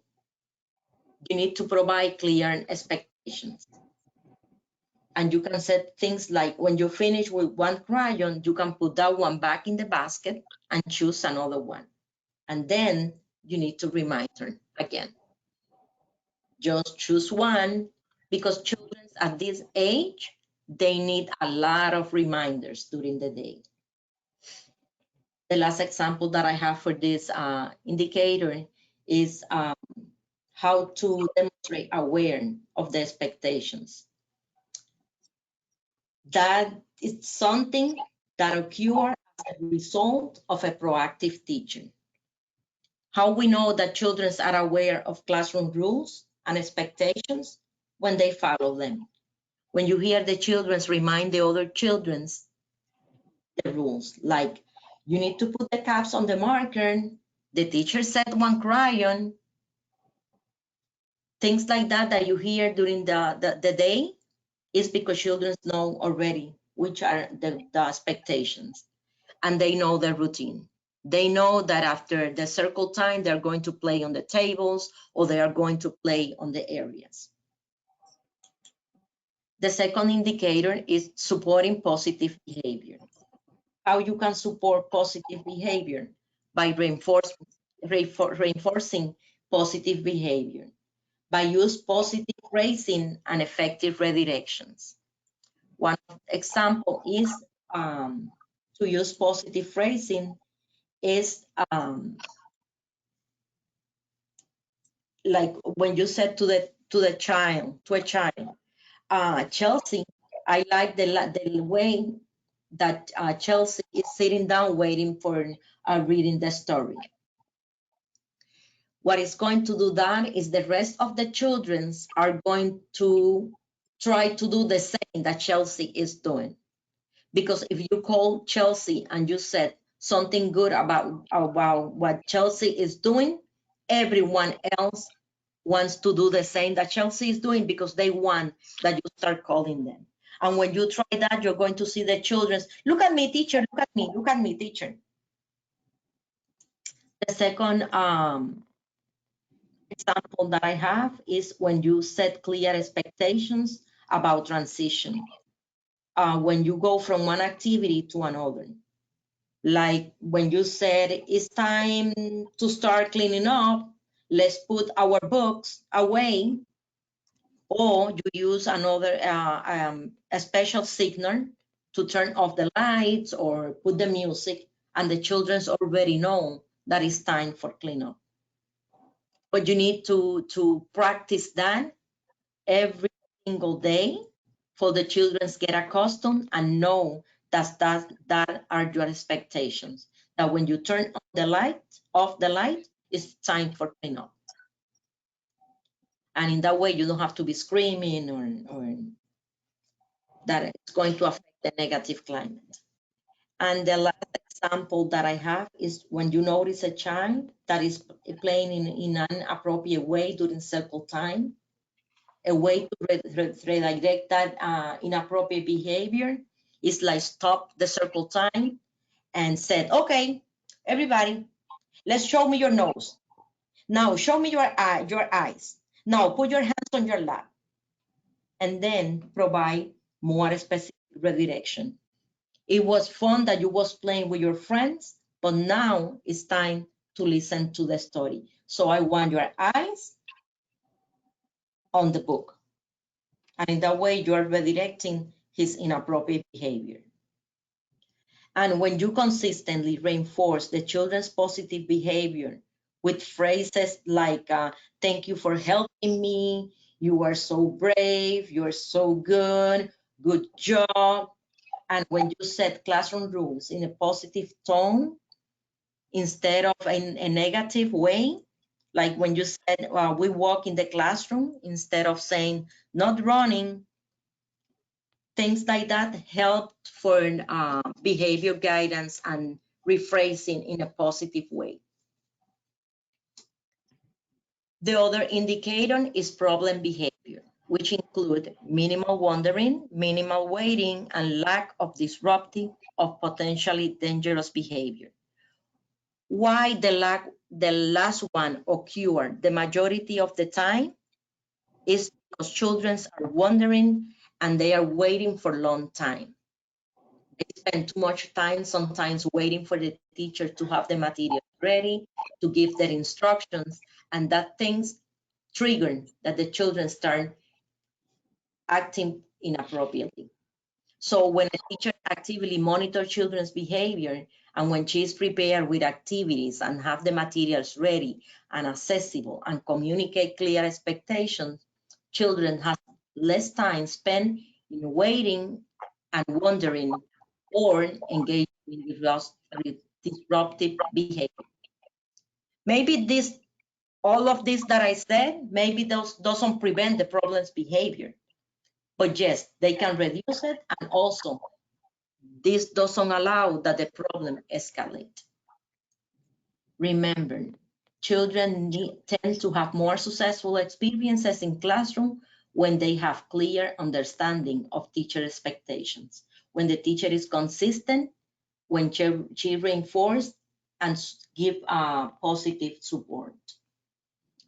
Speaker 2: you need to provide clear expectations. And you can set things like when you finish with one crayon, you can put that one back in the basket and choose another one. And then you need to remind her again. Just choose one, because children at this age, they need a lot of reminders during the day. The last example that I have for this indicator is how to demonstrate awareness of the expectations. That is something that occurs as a result of a proactive teaching. How we know that children are aware of classroom rules and expectations? When they follow them. When you hear the children remind the other children the rules, like you need to put the caps on the marker, the teacher said one crayon, things like that you hear during the day, is because children know already which are the expectations, and they know their routine. They know that after the circle time, they're going to play on the tables or they are going to play on the areas. The second indicator is supporting positive behavior. How you can support positive behavior? By reinforcing positive behavior, by use positive phrasing and effective redirections. One example is to use positive phrasing is like when you said to a child, Chelsea, I like the way that Chelsea is sitting down waiting for reading the story. What is going to do that is the rest of the children are going to try to do the same that Chelsea is doing. Because if you call Chelsea and you said something good about what Chelsea is doing, everyone else wants to do the same that Chelsea is doing because they want that you start calling them. And when you try that, you're going to see the children's, look at me, teacher, look at me, teacher. The second example that I have is when you set clear expectations about transition. When you go from one activity to another. Like when you said it's time to start cleaning up, let's put our books away, or you use another a special signal to turn off the lights or put the music, and the children's already know that it's time for cleanup. But you need to practice that every single day for the children to get accustomed and know that are your expectations. That when you turn off the light, it's time for cleanup. And in that way, you don't have to be screaming or that it's going to affect the negative climate. And the last example that I have is when you notice a child that is playing in an inappropriate way during circle time, a way to redirect that inappropriate behavior is like stop the circle time and said, okay, everybody, let's show me your nose. Now show me your eyes. Now put your hands on your lap. And then provide more specific redirection. It was fun that you was playing with your friends, but now it's time to listen to the story. So I want your eyes on the book. And in that way, you are redirecting his inappropriate behavior. And when you consistently reinforce the children's positive behavior with phrases like, thank you for helping me, you are so brave, you're so good job. And when you set classroom rules in a positive tone instead of in a negative way, like when you said, we walk in the classroom instead of saying not running, things like that helped for behavior guidance and rephrasing in a positive way. The other indicator is problem behavior, which include minimal wandering, minimal waiting, and lack of disruptive of potentially dangerous behavior. Why the last one occur the majority of the time is because children are wandering and they are waiting for a long time. They spend too much time sometimes waiting for the teacher to have the material ready, to give their instructions, and that things trigger that the children start acting inappropriately. So when a teacher actively monitors children's behavior and when she is prepared with activities and have the materials ready and accessible and communicate clear expectations, children have less time spent in waiting and wondering or engaging in disruptive behavior. Maybe all of this that I said, maybe those doesn't prevent the problem's behavior. But yes, they can reduce it, and also this doesn't allow that the problem escalate. Remember, children tend to have more successful experiences in classroom when they have clear understanding of teacher expectations, when the teacher is consistent, when she reinforces and give positive support.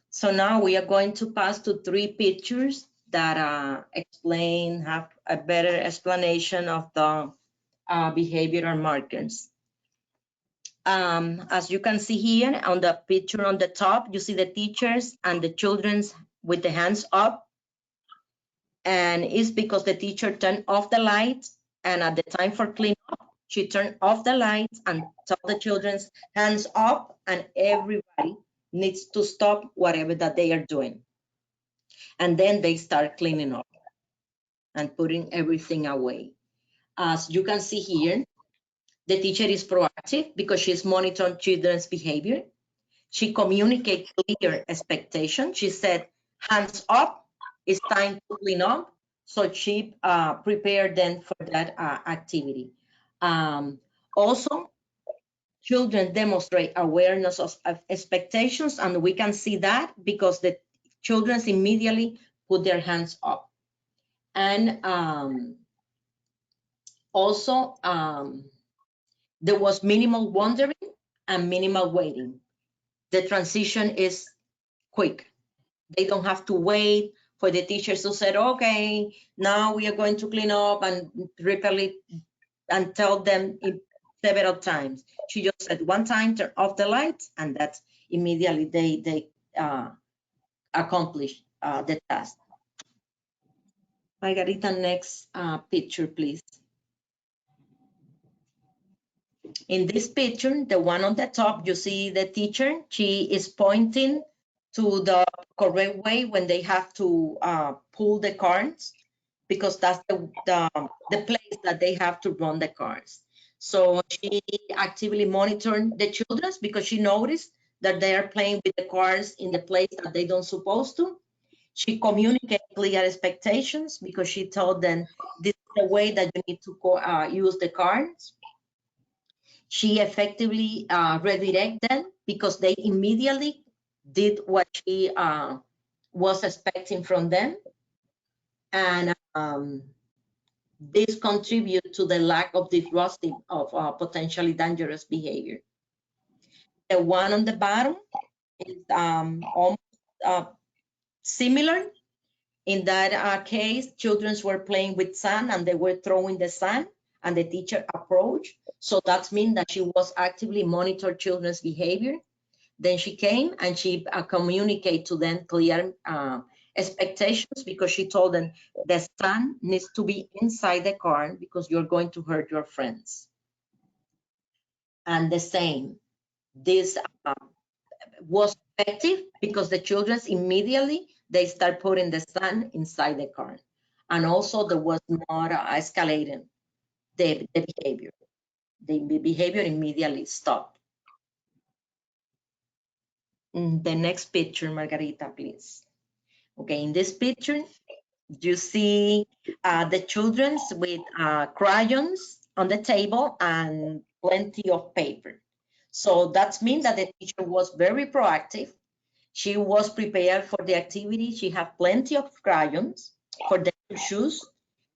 Speaker 2: So now we are going to pass to 3 pictures that have a better explanation of the behavioral markers. As you can see here on the picture on the top, you see the teachers and the children with the hands up. And it's because the teacher turned off the lights, and at the time for cleanup, she turned off the lights and told the children's hands up, and everybody needs to stop whatever that they are doing. And then they start cleaning up and putting everything away. As you can see here, the teacher is proactive because she's monitoring children's behavior. She communicates clear expectations. She said, hands up, it's time to clean up. So she prepared them for that activity. Also, children demonstrate awareness of expectations, and we can see that because the children immediately put their hands up. And also, there was minimal wondering and minimal waiting. The transition is quick. They don't have to wait for the teachers to say, okay, now we are going to clean up and repeat and tell them several times. She just said one time, turn off the lights, and that's immediately they accomplish the task. Margarita, next picture, please. In this picture, the one on the top, you see the teacher. She is pointing to the correct way when they have to pull the cards, because that's the place that they have to run the cards. So she actively monitored the children because she noticed that they are playing with the cards in the place that they don't supposed to. She communicated clear expectations because she told them this is the way that you need to use the cards. She effectively redirected them because they immediately did what she was expecting from them. And this contribute to the lack of disruptive of potentially dangerous behavior. The one on the bottom is almost similar. In that case, children were playing with sand and they were throwing the sand, and the teacher approached. So that means that she was actively monitoring children's behavior. Then she came and she communicated to them clear expectations, because she told them the sand needs to be inside the car because you're going to hurt your friends. And the same, this was effective because the children immediately, they start putting the sand inside the car. And also there was not escalating the behavior. The behavior immediately stopped. The next picture, Margarita, please. Okay, in this picture, you see the children with crayons on the table and plenty of paper. So that means that the teacher was very proactive. She was prepared for the activity. She had plenty of crayons for them to choose.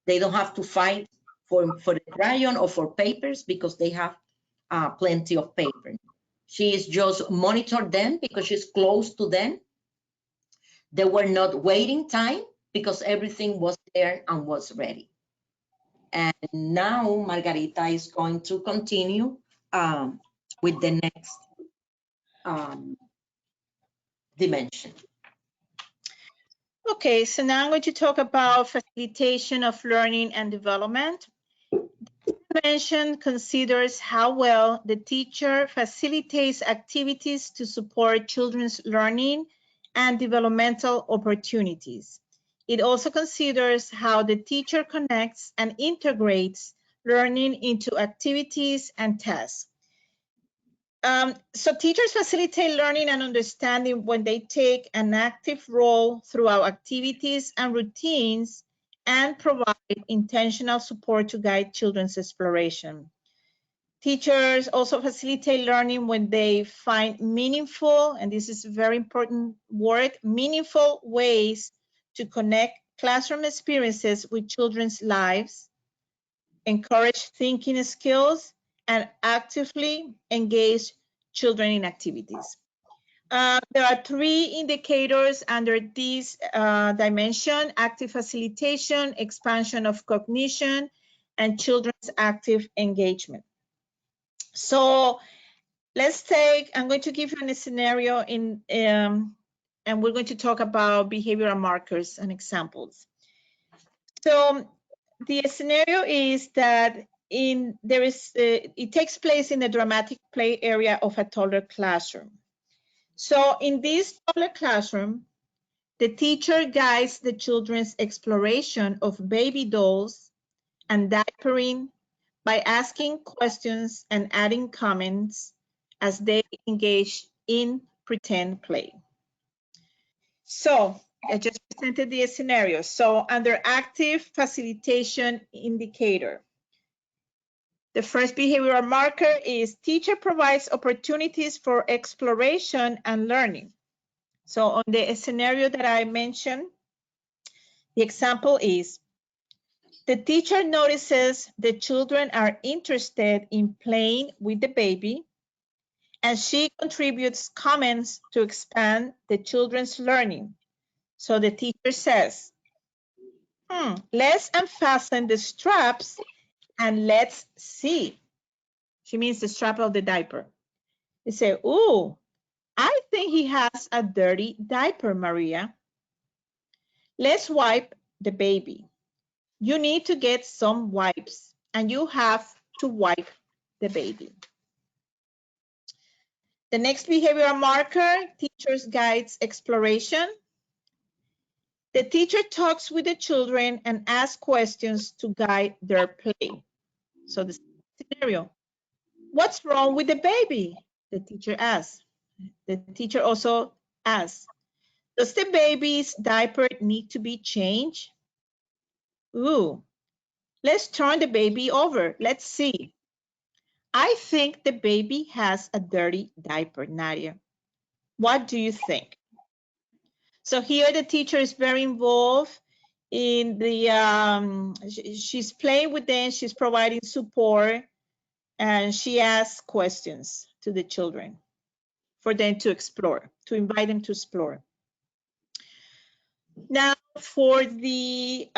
Speaker 2: They don't have to fight for the crayon or for papers because they have plenty of paper. She is just monitored them because she's close to them. They were not waiting time because everything was there and was ready. And now Margarita is going to continue with the next dimension.
Speaker 1: Okay, so now I'm going to talk about facilitation of learning and development. This dimension considers how well the teacher facilitates activities to support children's learning and developmental opportunities. It also considers how the teacher connects and integrates learning into activities and tasks. So teachers facilitate learning and understanding when they take an active role throughout activities and routines and provide intentional support to guide children's exploration. Teachers also facilitate learning when they find meaningful, and this is a very important word, meaningful ways to connect classroom experiences with children's lives, encourage thinking skills, and actively engage children in activities. There are 3 indicators under this dimension: active facilitation, expansion of cognition, and children's active engagement. So let's take, I'm going to give you a scenario and we're going to talk about behavioral markers and examples. So the scenario is that it takes place in the dramatic play area of a toddler classroom. So in this toddler classroom, the teacher guides the children's exploration of baby dolls and diapering by asking questions and adding comments as they engage in pretend play. So I just presented the scenario. So under active facilitation indicator, the first behavioral marker is teacher provides opportunities for exploration and learning. So on the scenario that I mentioned, the example is the teacher notices the children are interested in playing with the baby, and she contributes comments to expand the children's learning. So the teacher says, let's unfasten the straps and let's see. She means the strap of the diaper. They say, ooh, I think he has a dirty diaper, Maria. Let's wipe the baby. You need to get some wipes and you have to wipe the baby. The next behavioral marker, teacher's guides exploration. The teacher talks with the children and asks questions to guide their play. So the scenario, what's wrong with the baby? The teacher asks. The teacher also asks, does the baby's diaper need to be changed? Ooh, let's turn the baby over. Let's see. I think the baby has a dirty diaper, Nadia. What do you think? So here the teacher is very involved in the, she's playing with them, she's providing support, and she asks questions to the children for them to explore, to invite them to explore. Now for the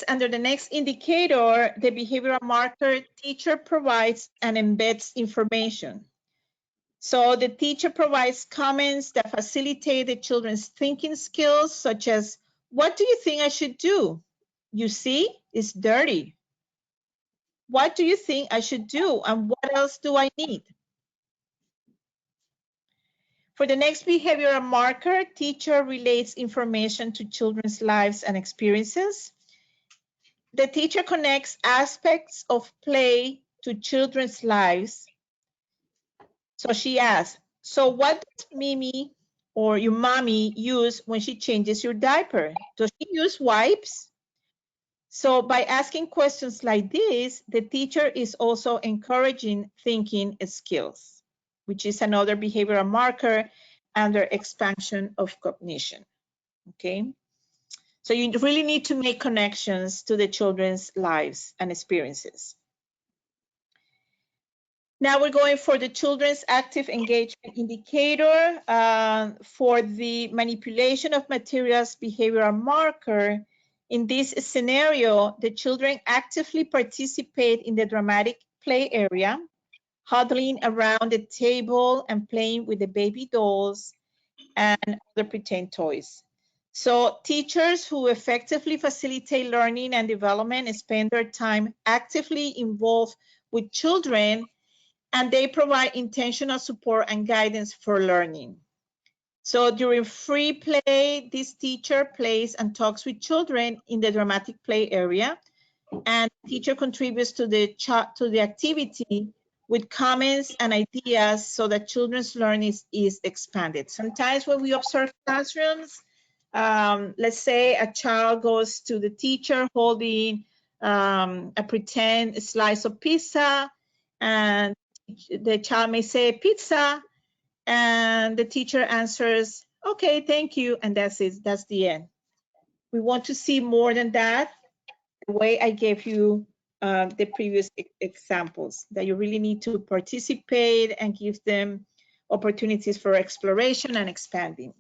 Speaker 1: under the next indicator, the behavioral marker, teacher provides and embeds information. So the teacher provides comments that facilitate the children's thinking skills, such as, what do you think I should do? You see, it's dirty. What do you think I should do? And what else do I need? For the next behavioral marker, teacher relates information to children's lives and experiences. The teacher connects aspects of play to children's lives. So she asks, so what does Mimi or your mommy use when she changes your diaper? Does she use wipes? So by asking questions like this, the teacher is also encouraging thinking skills, which is another behavioral marker under expansion of cognition, okay? So you really need to make connections to the children's lives and experiences. Now we're going for the children's active engagement indicator. For the manipulation of materials behavioral marker, in this scenario, the children actively participate in the dramatic play area, huddling around the table and playing with the baby dolls and other pretend toys. So teachers who effectively facilitate learning and development spend their time actively involved with children, and they provide intentional support and guidance for learning. So during free play, this teacher plays and talks with children in the dramatic play area, and the teacher contributes to the activity with comments and ideas so that children's learning is expanded. Sometimes when we observe classrooms, let's say a child goes to the teacher holding a pretend slice of pizza, and the child may say pizza, and the teacher answers, okay, thank you, and that's it, that's the end. We want to see more than that, the way I gave you the previous examples, that you really need to participate and give them opportunities for exploration and expanding.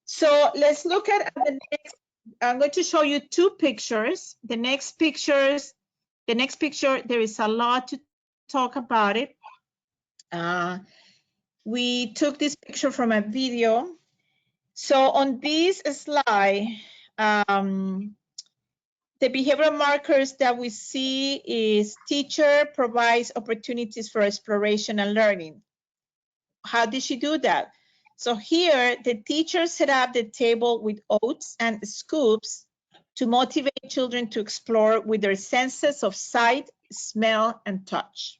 Speaker 1: So let's look at the next. I'm going to show you two pictures. The next picture, there is a lot to talk about it. We took this picture from a video. So on this slide, the behavioral markers that we see is teacher provides opportunities for exploration and learning. How did she do that? So here, the teacher set up the table with oats and scoops to motivate children to explore with their senses of sight, smell, and touch.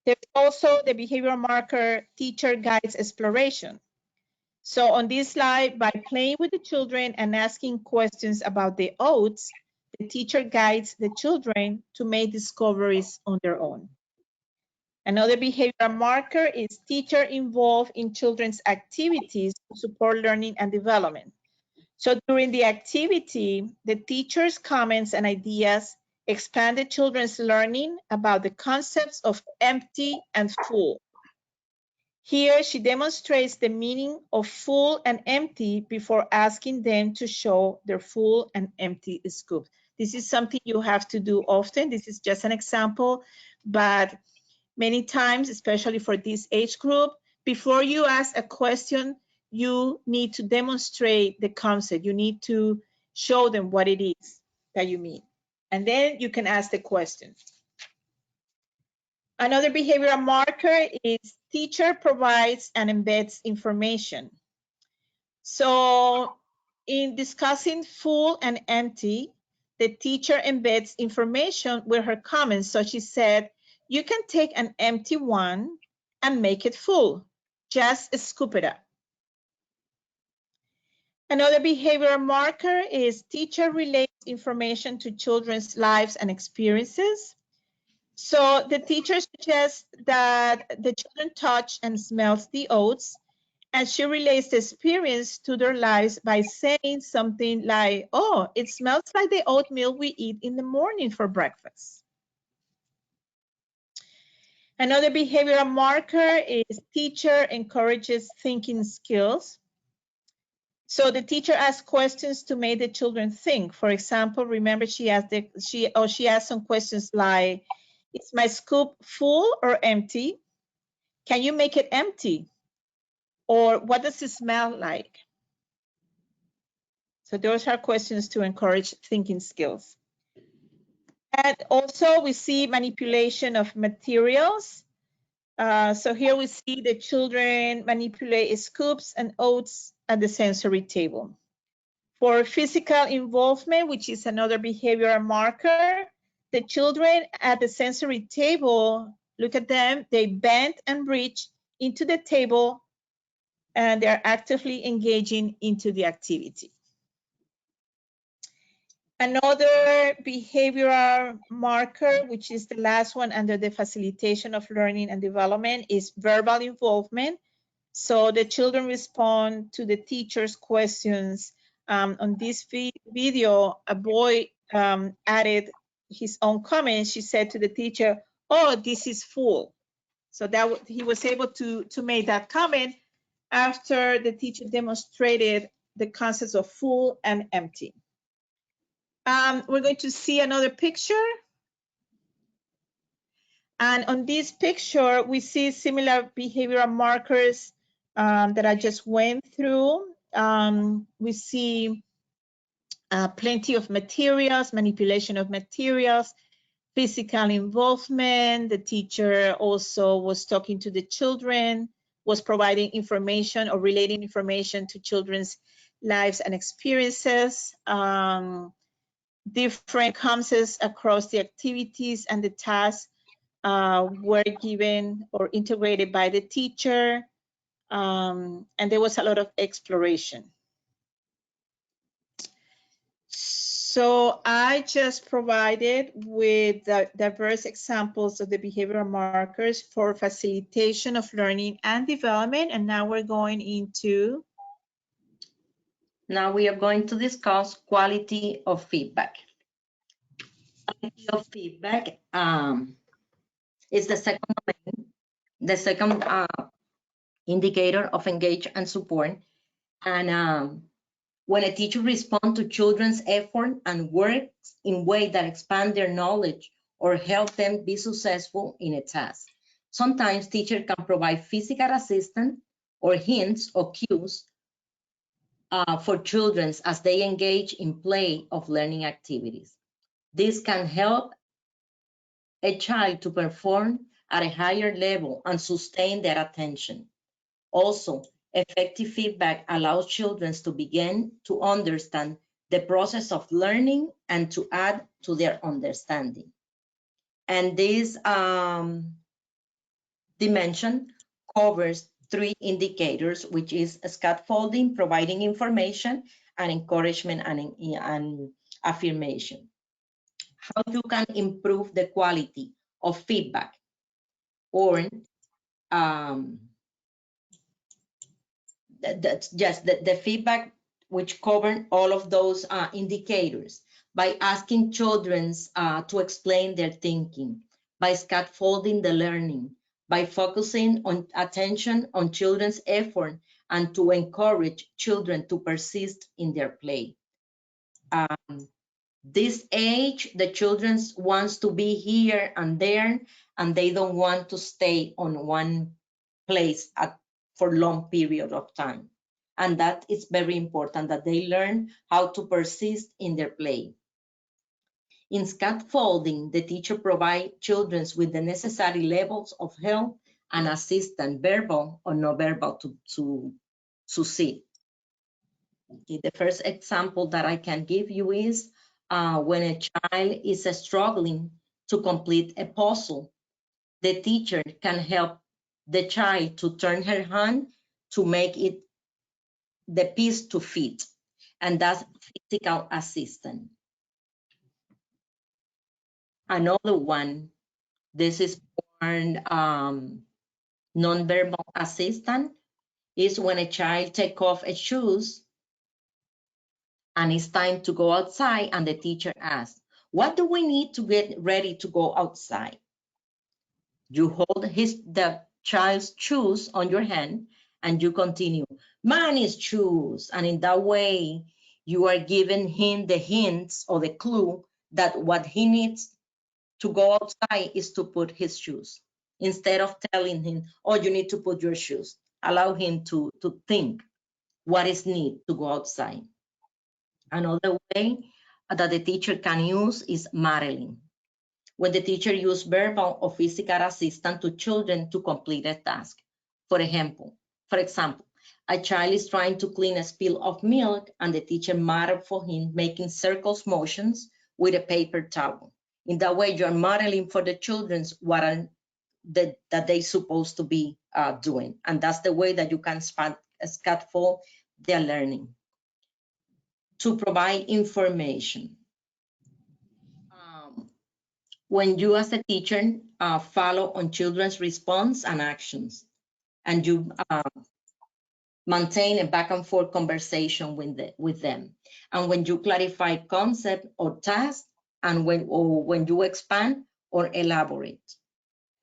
Speaker 1: There's also the behavioral marker, teacher guides exploration. So on this slide, by playing with the children and asking questions about the oats, the teacher guides the children to make discoveries on their own. Another behavioral marker is teacher involved in children's activities to support learning and development. So during the activity, the teacher's comments and ideas expand the children's learning about the concepts of empty and full. Here, she demonstrates the meaning of full and empty before asking them to show their full and empty scoop. This is something you have to do often. This is just an example, but many times, especially for this age group, before you ask a question, you need to demonstrate the concept. You need to show them what it is that you mean. And then you can ask the question. Another behavioral marker is teacher provides and embeds information. So in discussing full and empty, the teacher embeds information with her comments. So she said, you can take an empty one and make it full. Just scoop it up. Another behavioral marker is teacher relates information to children's lives and experiences. So the teacher suggests that the children touch and smells the oats, and she relates the experience to their lives by saying something like, oh, it smells like the oatmeal we eat in the morning for breakfast. Another behavioral marker is teacher encourages thinking skills. So the teacher asks questions to make the children think. For example, remember she asked some questions like, is my scoop full or empty? Can you make it empty? Or what does it smell like? So those are questions to encourage thinking skills. And also we see manipulation of materials. So here we see the children manipulate scoops and oats at the sensory table. For physical involvement, which is another behavioral marker, the children at the sensory table, look at them, they bend and reach into the table and they're actively engaging into the activity. Another behavioral marker, which is the last one under the facilitation of learning and development, is verbal involvement. So the children respond to the teacher's questions. On this video, a boy added his own comment. She said to the teacher, oh, this is full. So that he was able to make that comment after the teacher demonstrated the concepts of full and empty. We're going to see another picture. And on this picture, we see similar behavioral markers that I just went through. We see plenty of materials, manipulation of materials, physical involvement. The teacher also was talking to the children, was providing information or relating information to children's lives and experiences. Different concepts across the activities and the tasks were given or integrated by the teacher, and there was a lot of exploration. So I just provided with the diverse examples of the behavioral markers for facilitation of learning and development, and now we're going into...
Speaker 2: Now we are going to discuss quality of feedback. Quality of feedback is the second indicator of engage and support. And when a teacher responds to children's effort and works in ways that expand their knowledge or help them be successful in a task. Sometimes teachers can provide physical assistance or hints or cues for children as they engage in play of learning activities. This can help a child to perform at a higher level and sustain their attention. Also, effective feedback allows children to begin to understand the process of learning and to add to their understanding. And this dimension covers three indicators, which is scaffolding, providing information, and encouragement and affirmation. How you can improve the quality of feedback, or that's just the feedback which cover all of those indicators, by asking children to explain their thinking, by scaffolding the learning, by focusing on attention on children's effort, and to encourage children to persist in their play. This age, the children wants to be here and there, and they don't want to stay on one place for long period of time. And that is very important, that they learn how to persist in their play. In scaffolding, the teacher provides children with the necessary levels of help and assistance, verbal or non-verbal, to succeed. Okay, the first example that I can give you is when a child is struggling to complete a puzzle, the teacher can help the child to turn her hand to make it the piece to fit, and that's physical assistance. Another one, this is non-verbal assistance, is when a child takes off his shoes and it's time to go outside, and the teacher asks, what do we need to get ready to go outside? You hold the child's shoes on your hand and you continue, Manny's shoes. And in that way, you are giving him the hints or the clue that what he needs to go outside is to put his shoes. Instead of telling him, oh, you need to put your shoes. Allow him to think what is needed to go outside. Another way that the teacher can use is modeling, when the teacher uses verbal or physical assistance to children to complete a task. For example, a child is trying to clean a spill of milk, and the teacher models for him making circles motions with a paper towel. In that way, you're modeling for the children what are that they're supposed to be doing. And that's the way that you can scaffold their learning. To provide information. When you as a teacher follow on children's response and actions, and you maintain a back and forth conversation with them, and when you clarify concept or task, and when you expand or elaborate.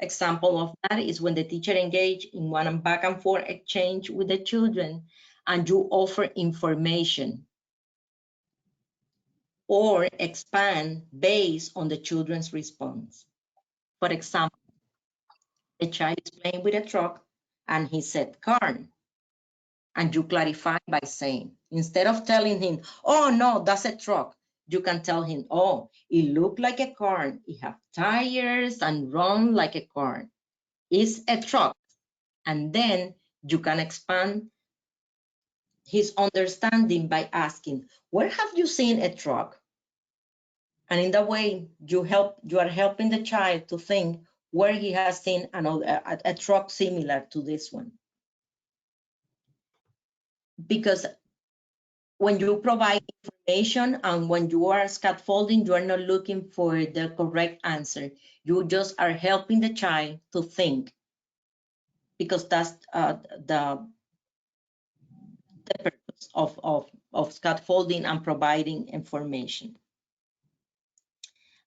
Speaker 2: Example of that is when the teacher engage in one back and forth exchange with the children, and you offer information or expand based on the children's response. For example, the child is playing with a truck and he said car, and you clarify by saying, instead of telling him, oh no, that's a truck, you can tell him, oh, it looked like a car, it has tires and run like a car, it's a truck. And then you can expand his understanding by asking, where have you seen a truck? And in that way, you are helping the child to think where he has seen a truck similar to this one. Because when you provide information and when you are scaffolding, you are not looking for the correct answer. You just are helping the child to think, because that's the purpose of scaffolding and providing information.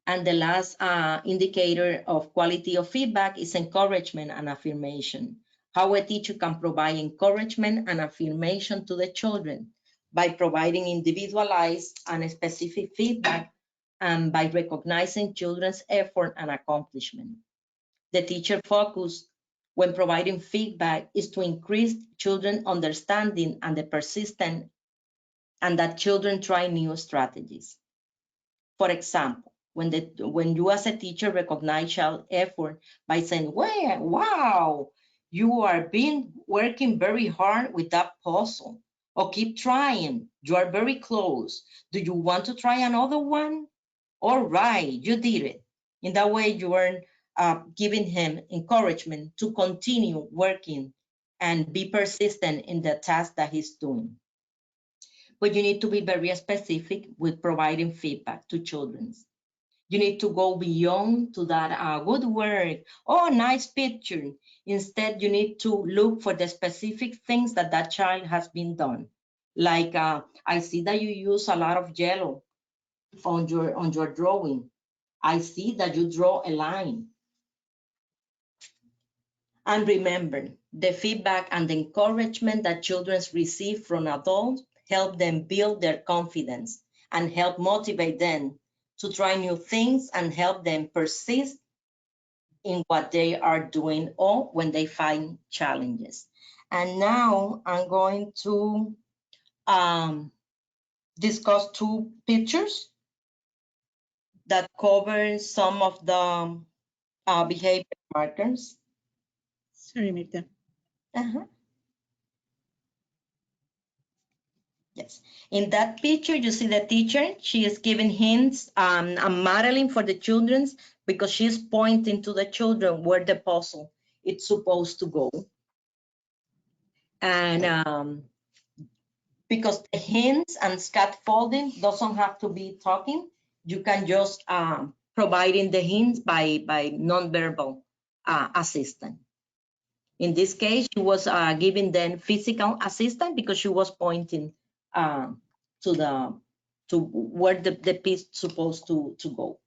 Speaker 2: And the last indicator of quality of feedback is encouragement and affirmation. How a teacher can provide encouragement and affirmation to the children by providing individualized and specific feedback, and by recognizing children's effort and accomplishment. The teacher focus when providing feedback is to increase children's understanding and the persistence, and that children try new strategies. For example, when you as a teacher recognize child effort by saying, well, wow, you are working very hard with that puzzle, or keep trying, you are very close. Do you want to try another one? All right, you did it. In that way, you are giving him encouragement to continue working and be persistent in the task that he's doing. But you need to be very specific with providing feedback to children. You need to go beyond to that good work, oh, nice picture. Instead, you need to look for the specific things that that child has been done. Like I see that you use a lot of yellow on your drawing. I see that you draw a line. And remember, the feedback and the encouragement that children receive from adults help them build their confidence and help motivate them to try new things and help them persist in what they are doing or when they find challenges. And now I'm going to discuss two pictures that cover some of the behavior markers.
Speaker 1: Sorry, Mirta.
Speaker 2: Yes. In that picture, you see the teacher. She is giving hints and modeling for the children because she's pointing to the children where the puzzle is supposed to go. And because the hints and scaffolding doesn't have to be talking, you can just providing the hints by nonverbal assistant. In this case, she was giving them physical assistance because she was pointing to where the piece is supposed to go.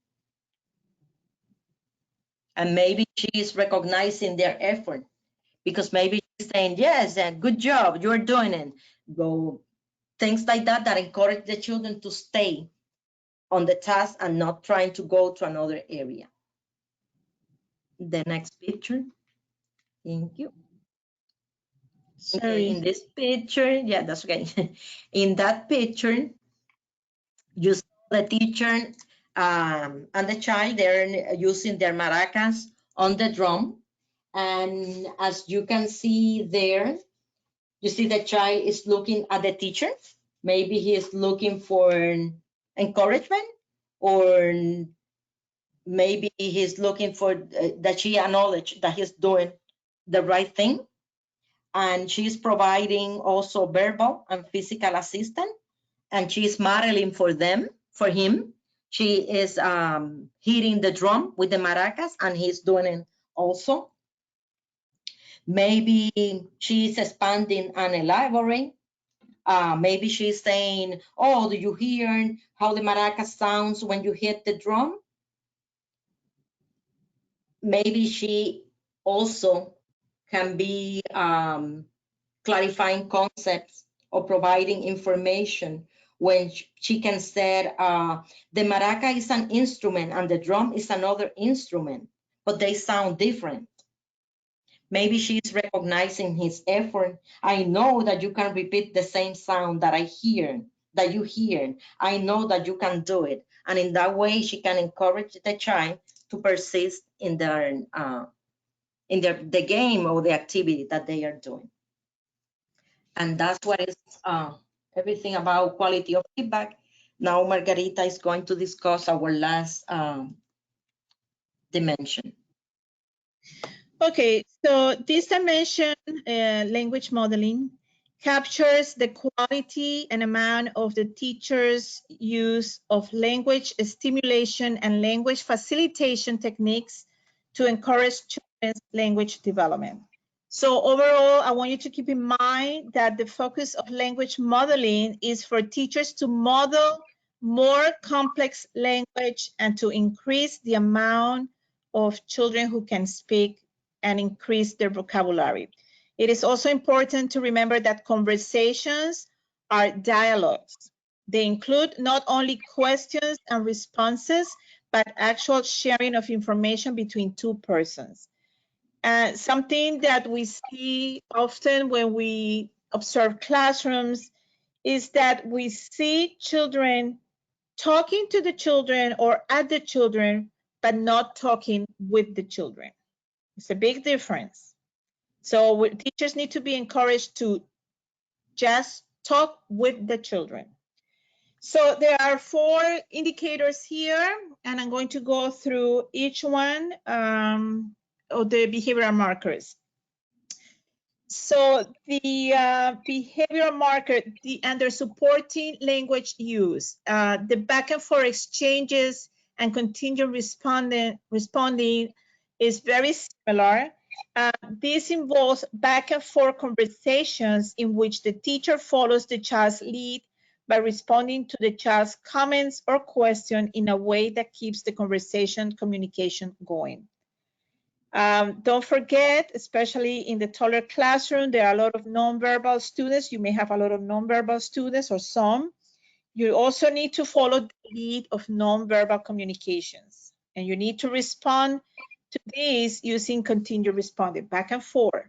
Speaker 2: And maybe she is recognizing their effort because maybe she's saying, yes, good job, you're doing it. Go, things like that that encourage the children to stay on the task and not trying to go to another area. The next picture. Thank you.
Speaker 1: Sorry.
Speaker 2: Okay, in this picture, yeah, that's okay. In that picture, you saw the teacher and the child, they're using their maracas on the drum. And as you can see there, you see the child is looking at the teacher. Maybe he is looking for encouragement, or maybe he's looking for that she acknowledge that he's doing the right thing. And she's providing also verbal and physical assistance, and she's modeling for him. She is hitting the drum with the maracas, and he's doing it also. Maybe she's expanding and elaborating. Maybe she's saying, oh, do you hear how the maracas sounds when you hit the drum? Maybe she also can be clarifying concepts or providing information when she can say the maraca is an instrument and the drum is another instrument, but they sound different. Maybe she's recognizing his effort. I know that you can repeat the same sound that you hear. I know that you can do it. And in that way, she can encourage the child to persist in the game or the activity that they are doing. And that's what is everything about quality of feedback. Now Margarita is going to discuss our last dimension.
Speaker 1: Okay, so this dimension, language modeling, captures the quality and amount of the teacher's use of language stimulation and language facilitation techniques to encourage children's language development. So overall, I want you to keep in mind that the focus of language modeling is for teachers to model more complex language and to increase the amount of children who can speak and increase their vocabulary. It is also important to remember that conversations are dialogues. They include not only questions and responses, but actual sharing of information between two persons. Something that we see often when we observe classrooms is that we see children talking to the children or at the children, but not talking with the children. It's a big difference. So teachers need to be encouraged to just talk with the children. So there are 4 indicators here, and I'm going to go through each one of the behavioral markers. So the behavioral marker, under supporting language use, the back and forth exchanges and contingent responding is very similar. This involves back and forth conversations in which the teacher follows the child's lead by responding to the child's comments or question in a way that keeps the communication going. Don't forget, especially in the toddler classroom, there are a lot of nonverbal students. You may have a lot of nonverbal students or some. You also need to follow the lead of nonverbal communications. And you need to respond to these using contingent responding, back and forth.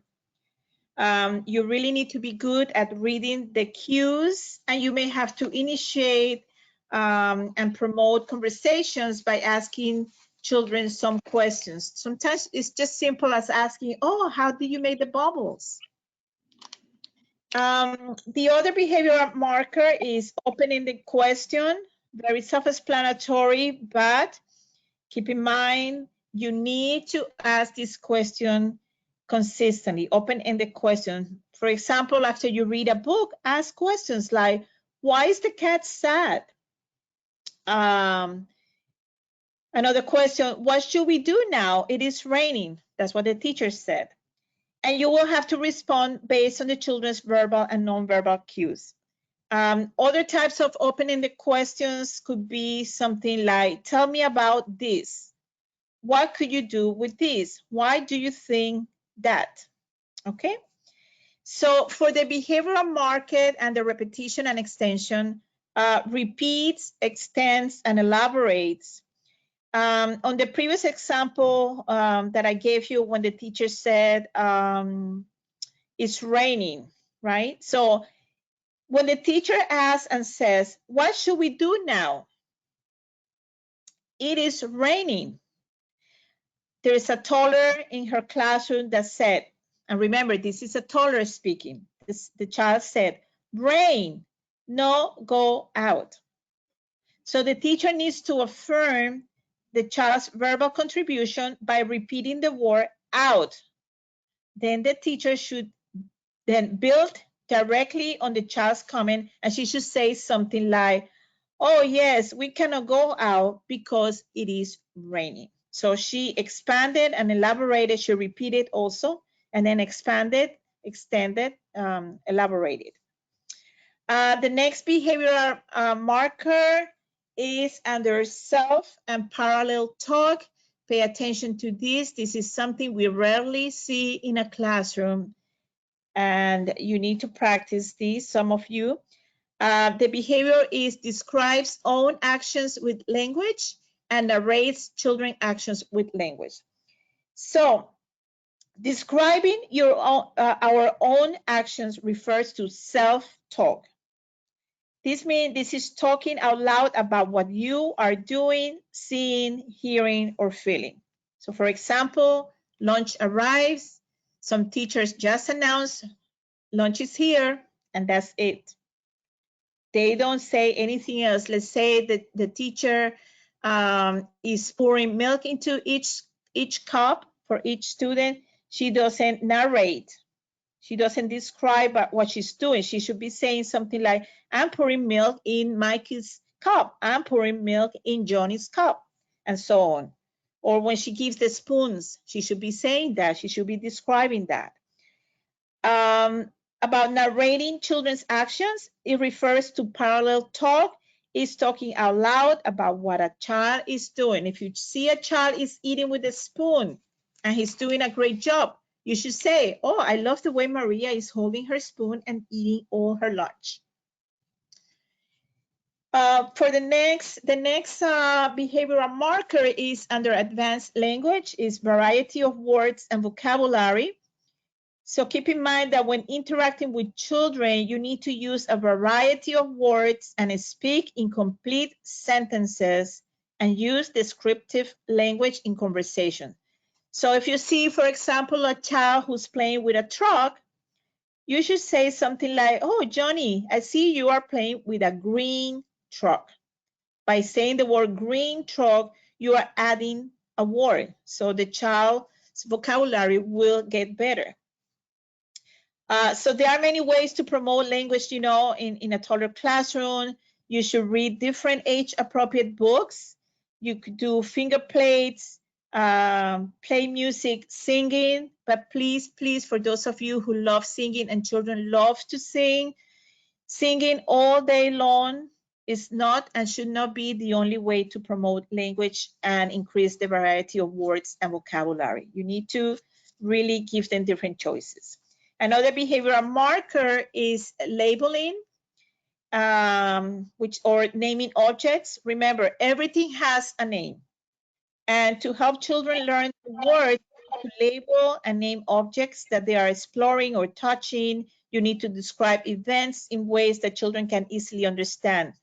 Speaker 1: You really need to be good at reading the cues, and you may have to initiate and promote conversations by asking children some questions. Sometimes it's just simple as asking, oh, how do you make the bubbles? The other behavioral marker is open-ended question, very self-explanatory, but keep in mind, you need to ask this question consistently, open-ended question. For example, after you read a book, ask questions like, why is the cat sad? Another question, what should we do now? It is raining. That's what the teacher said. And you will have to respond based on the children's verbal and nonverbal cues. Other types of open-ended questions could be something like, tell me about this. What could you do with this? Why do you think that? Okay. So for the behavioral marker and the repetition and extension, repeats, extends, and elaborates. On the previous example that I gave you when the teacher said it's raining, right? So when the teacher asks and says, what should we do now? It is raining. There is a toddler in her classroom that said, and remember, this is a toddler speaking. The child said, rain, no, go out. So the teacher needs to affirm the child's verbal contribution by repeating the word out. Then the teacher should then build directly on the child's comment, and she should say something like, oh yes, we cannot go out because it is raining. So she expanded and elaborated, she repeated also, and then expanded, extended, elaborated. The next behavioral marker is under self and parallel talk. Pay attention to this. This is something we rarely see in a classroom, and you need to practice this, some of you. The behavior is describes own actions with language and narrates children's actions with language. So describing your own, our own actions refers to self-talk. This means this is talking out loud about what you are doing, seeing, hearing, or feeling. So for example, lunch arrives. Some teachers just announce lunch is here, and that's it. They don't say anything else. Let's say that the teacher is pouring milk into each cup for each student. She doesn't narrate. She doesn't describe what she's doing. She should be saying something like, I'm pouring milk in Mikey's cup. I'm pouring milk in Johnny's cup, and so on. Or when she gives the spoons, she should be saying that. She should be describing that. About narrating children's actions, it refers to parallel talk. It's talking out loud about what a child is doing. If you see a child is eating with a spoon and he's doing a great job, you should say, oh, I love the way Maria is holding her spoon and eating all her lunch. For the next behavioral marker is under advanced language, is variety of words and vocabulary. So keep in mind that when interacting with children, you need to use a variety of words and speak in complete sentences and use descriptive language in conversation. So if you see, for example, a child who's playing with a truck, you should say something like, oh, Johnny, I see you are playing with a green truck. By saying the word green truck, you are adding a word. So the child's vocabulary will get better. So there are many ways to promote language, you know, in a toddler classroom. You should read different age-appropriate books. You could do finger plates, play music, singing. But please, please, for those of you who love singing and children love to sing, singing all day long is not and should not be the only way to promote language and increase the variety of words and vocabulary. You need to really give them different choices. Another behavioral marker is labeling, or naming objects. Remember, everything has a name. And to help children learn the word, to label and name objects that they are exploring or touching, you need to describe events in ways that children can easily understand.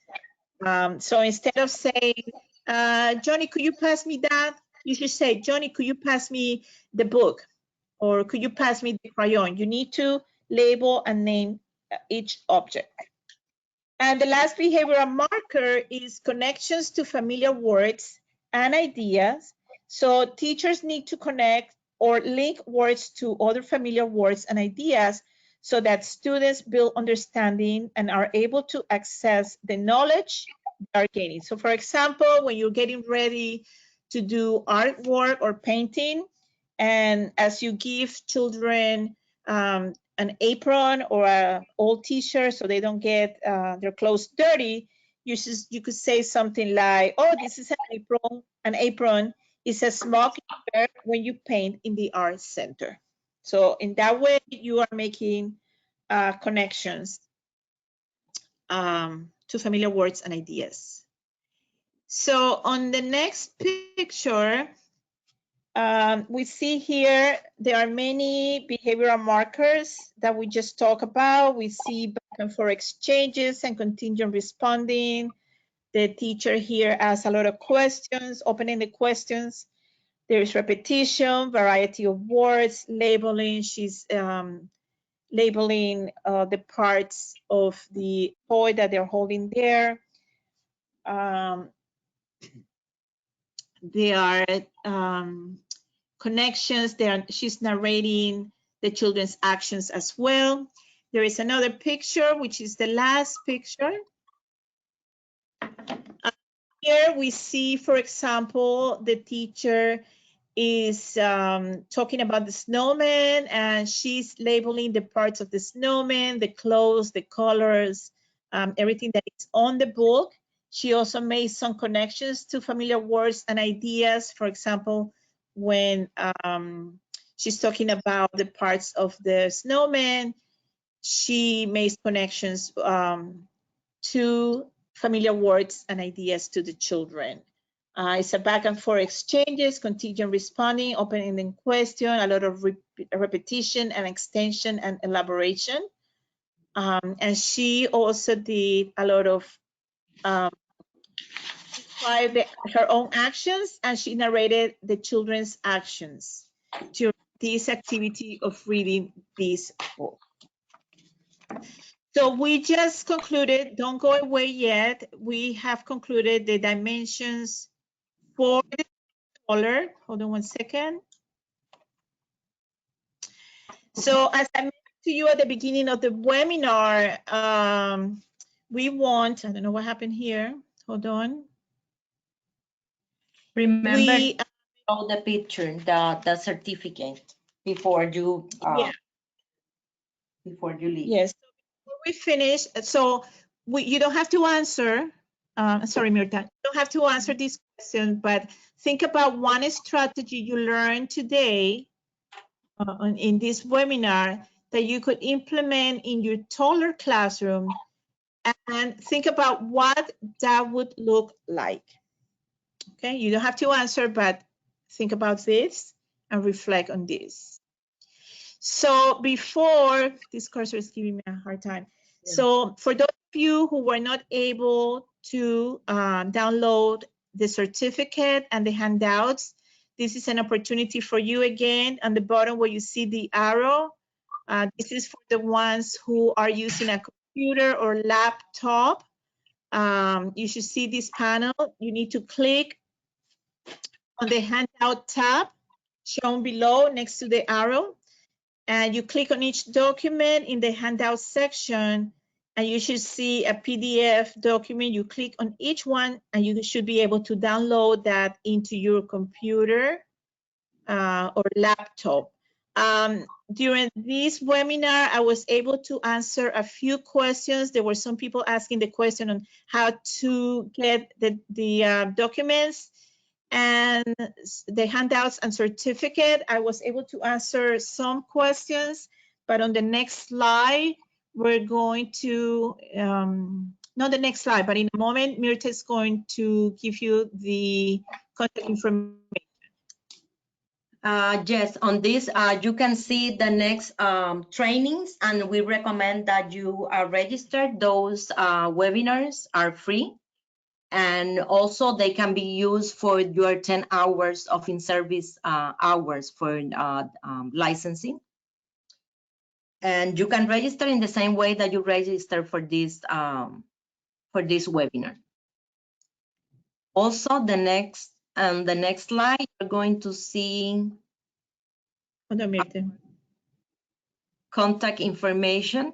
Speaker 1: So instead of saying, Johnny, could you pass me that? You should say, Johnny, could you pass me the book? Or could you pass me the crayon? You need to label and name each object. And the last behavioral marker is connections to familiar words and ideas. So teachers need to connect or link words to other familiar words and ideas so that students build understanding and are able to access the knowledge they are gaining. So for example, when you're getting ready to do artwork or painting, and as you give children an apron or an old t-shirt so they don't get their clothes dirty, you could say something like, oh, this is an apron is a smoking bird when you paint in the art center. So in that way, you are making connections to familiar words and ideas. So on the next picture, we see here there are many behavioral markers that we just talked about. We see back and forth exchanges and contingent responding. The teacher here asks a lot of questions, opening the questions. There is repetition, variety of words, labeling. She's labeling the parts of the toy that they're holding there. They are connections. She's narrating the children's actions as well. There is another picture, which is the last picture. Here we see, for example, the teacher is talking about the snowman, and she's labeling the parts of the snowman, the clothes, the colors, everything that is on the book. She also made some connections to familiar words and ideas. For example, when she's talking about the parts of the snowman, she makes connections to familiar words and ideas to the children. It's a back and forth exchanges, contingent responding, open-ended question, a lot of repetition and extension and elaboration. And she also did a lot of her own actions, and she narrated the children's actions during this activity of reading this book. So we just concluded, don't go away yet. We have concluded the dimensions for the color. Hold on one second. So as I mentioned to you at the beginning of the webinar, we want, I don't know what happened here. Hold on.
Speaker 2: Remember, show the picture, the certificate before you before you leave.
Speaker 1: Yes. Before we finish, so you don't have to answer. Sorry, Mirta, you don't have to answer this question, but think about one strategy you learned today in this webinar that you could implement in your toddler classroom, and think about what that would look like. Okay, you don't have to answer, but think about this and reflect on this. So before, this cursor is giving me a hard time. Yeah. So for those of you who were not able to download the certificate and the handouts, this is an opportunity for you again. On the bottom where you see the arrow, this is for the ones who are using a computer or laptop. You should see this panel. You need to click on the handout tab shown below next to the arrow. and you click on each document in the handout section, and you should see a PDF document. You click on each one, and you should be able to download that into your computer or laptop. During this webinar, I was able to answer a few questions. There were some people asking the question on how to get the documents and the handouts and certificate. I was able to answer some questions, but on the next slide, we're going to, not the next slide, but in a moment, Mirta is going to give you the contact information.
Speaker 2: Yes, on this, you can see the next trainings, and we recommend that you register. Those webinars are free, and also they can be used for your 10 hours of in-service hours for licensing. And you can register in the same way that you register for this webinar. Also, the next slide, you're going to see contact information.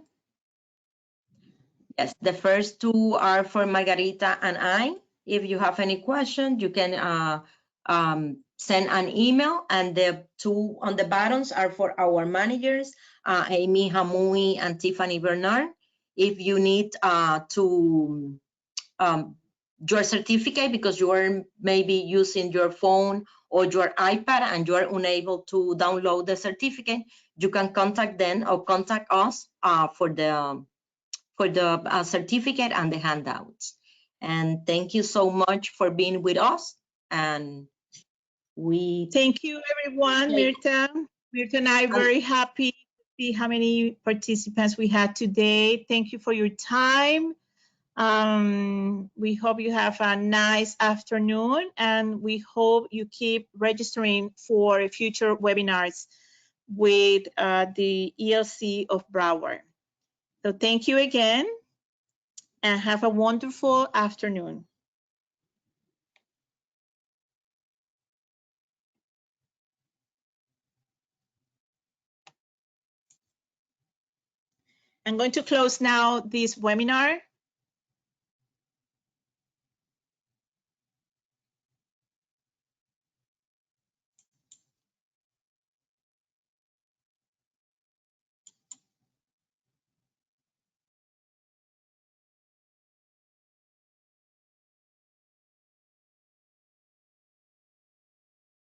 Speaker 2: Yes, the first two are for Margarita and I. If you have any questions, you can send an email, and the two on the bottoms are for our managers, Amy Hamui and Tiffany Bernard. If you need your certificate because you are maybe using your phone or your iPad and you are unable to download the certificate, you can contact them or contact us for the certificate and the handouts. And thank you so much for being with us. And
Speaker 1: thank you, everyone. Mirta and I are very happy to see how many participants we had today. Thank you for your time. We hope you have a nice afternoon, and we hope you keep registering for future webinars with the ELC of Broward. So thank you again, and have a wonderful afternoon. I'm going to close now this webinar.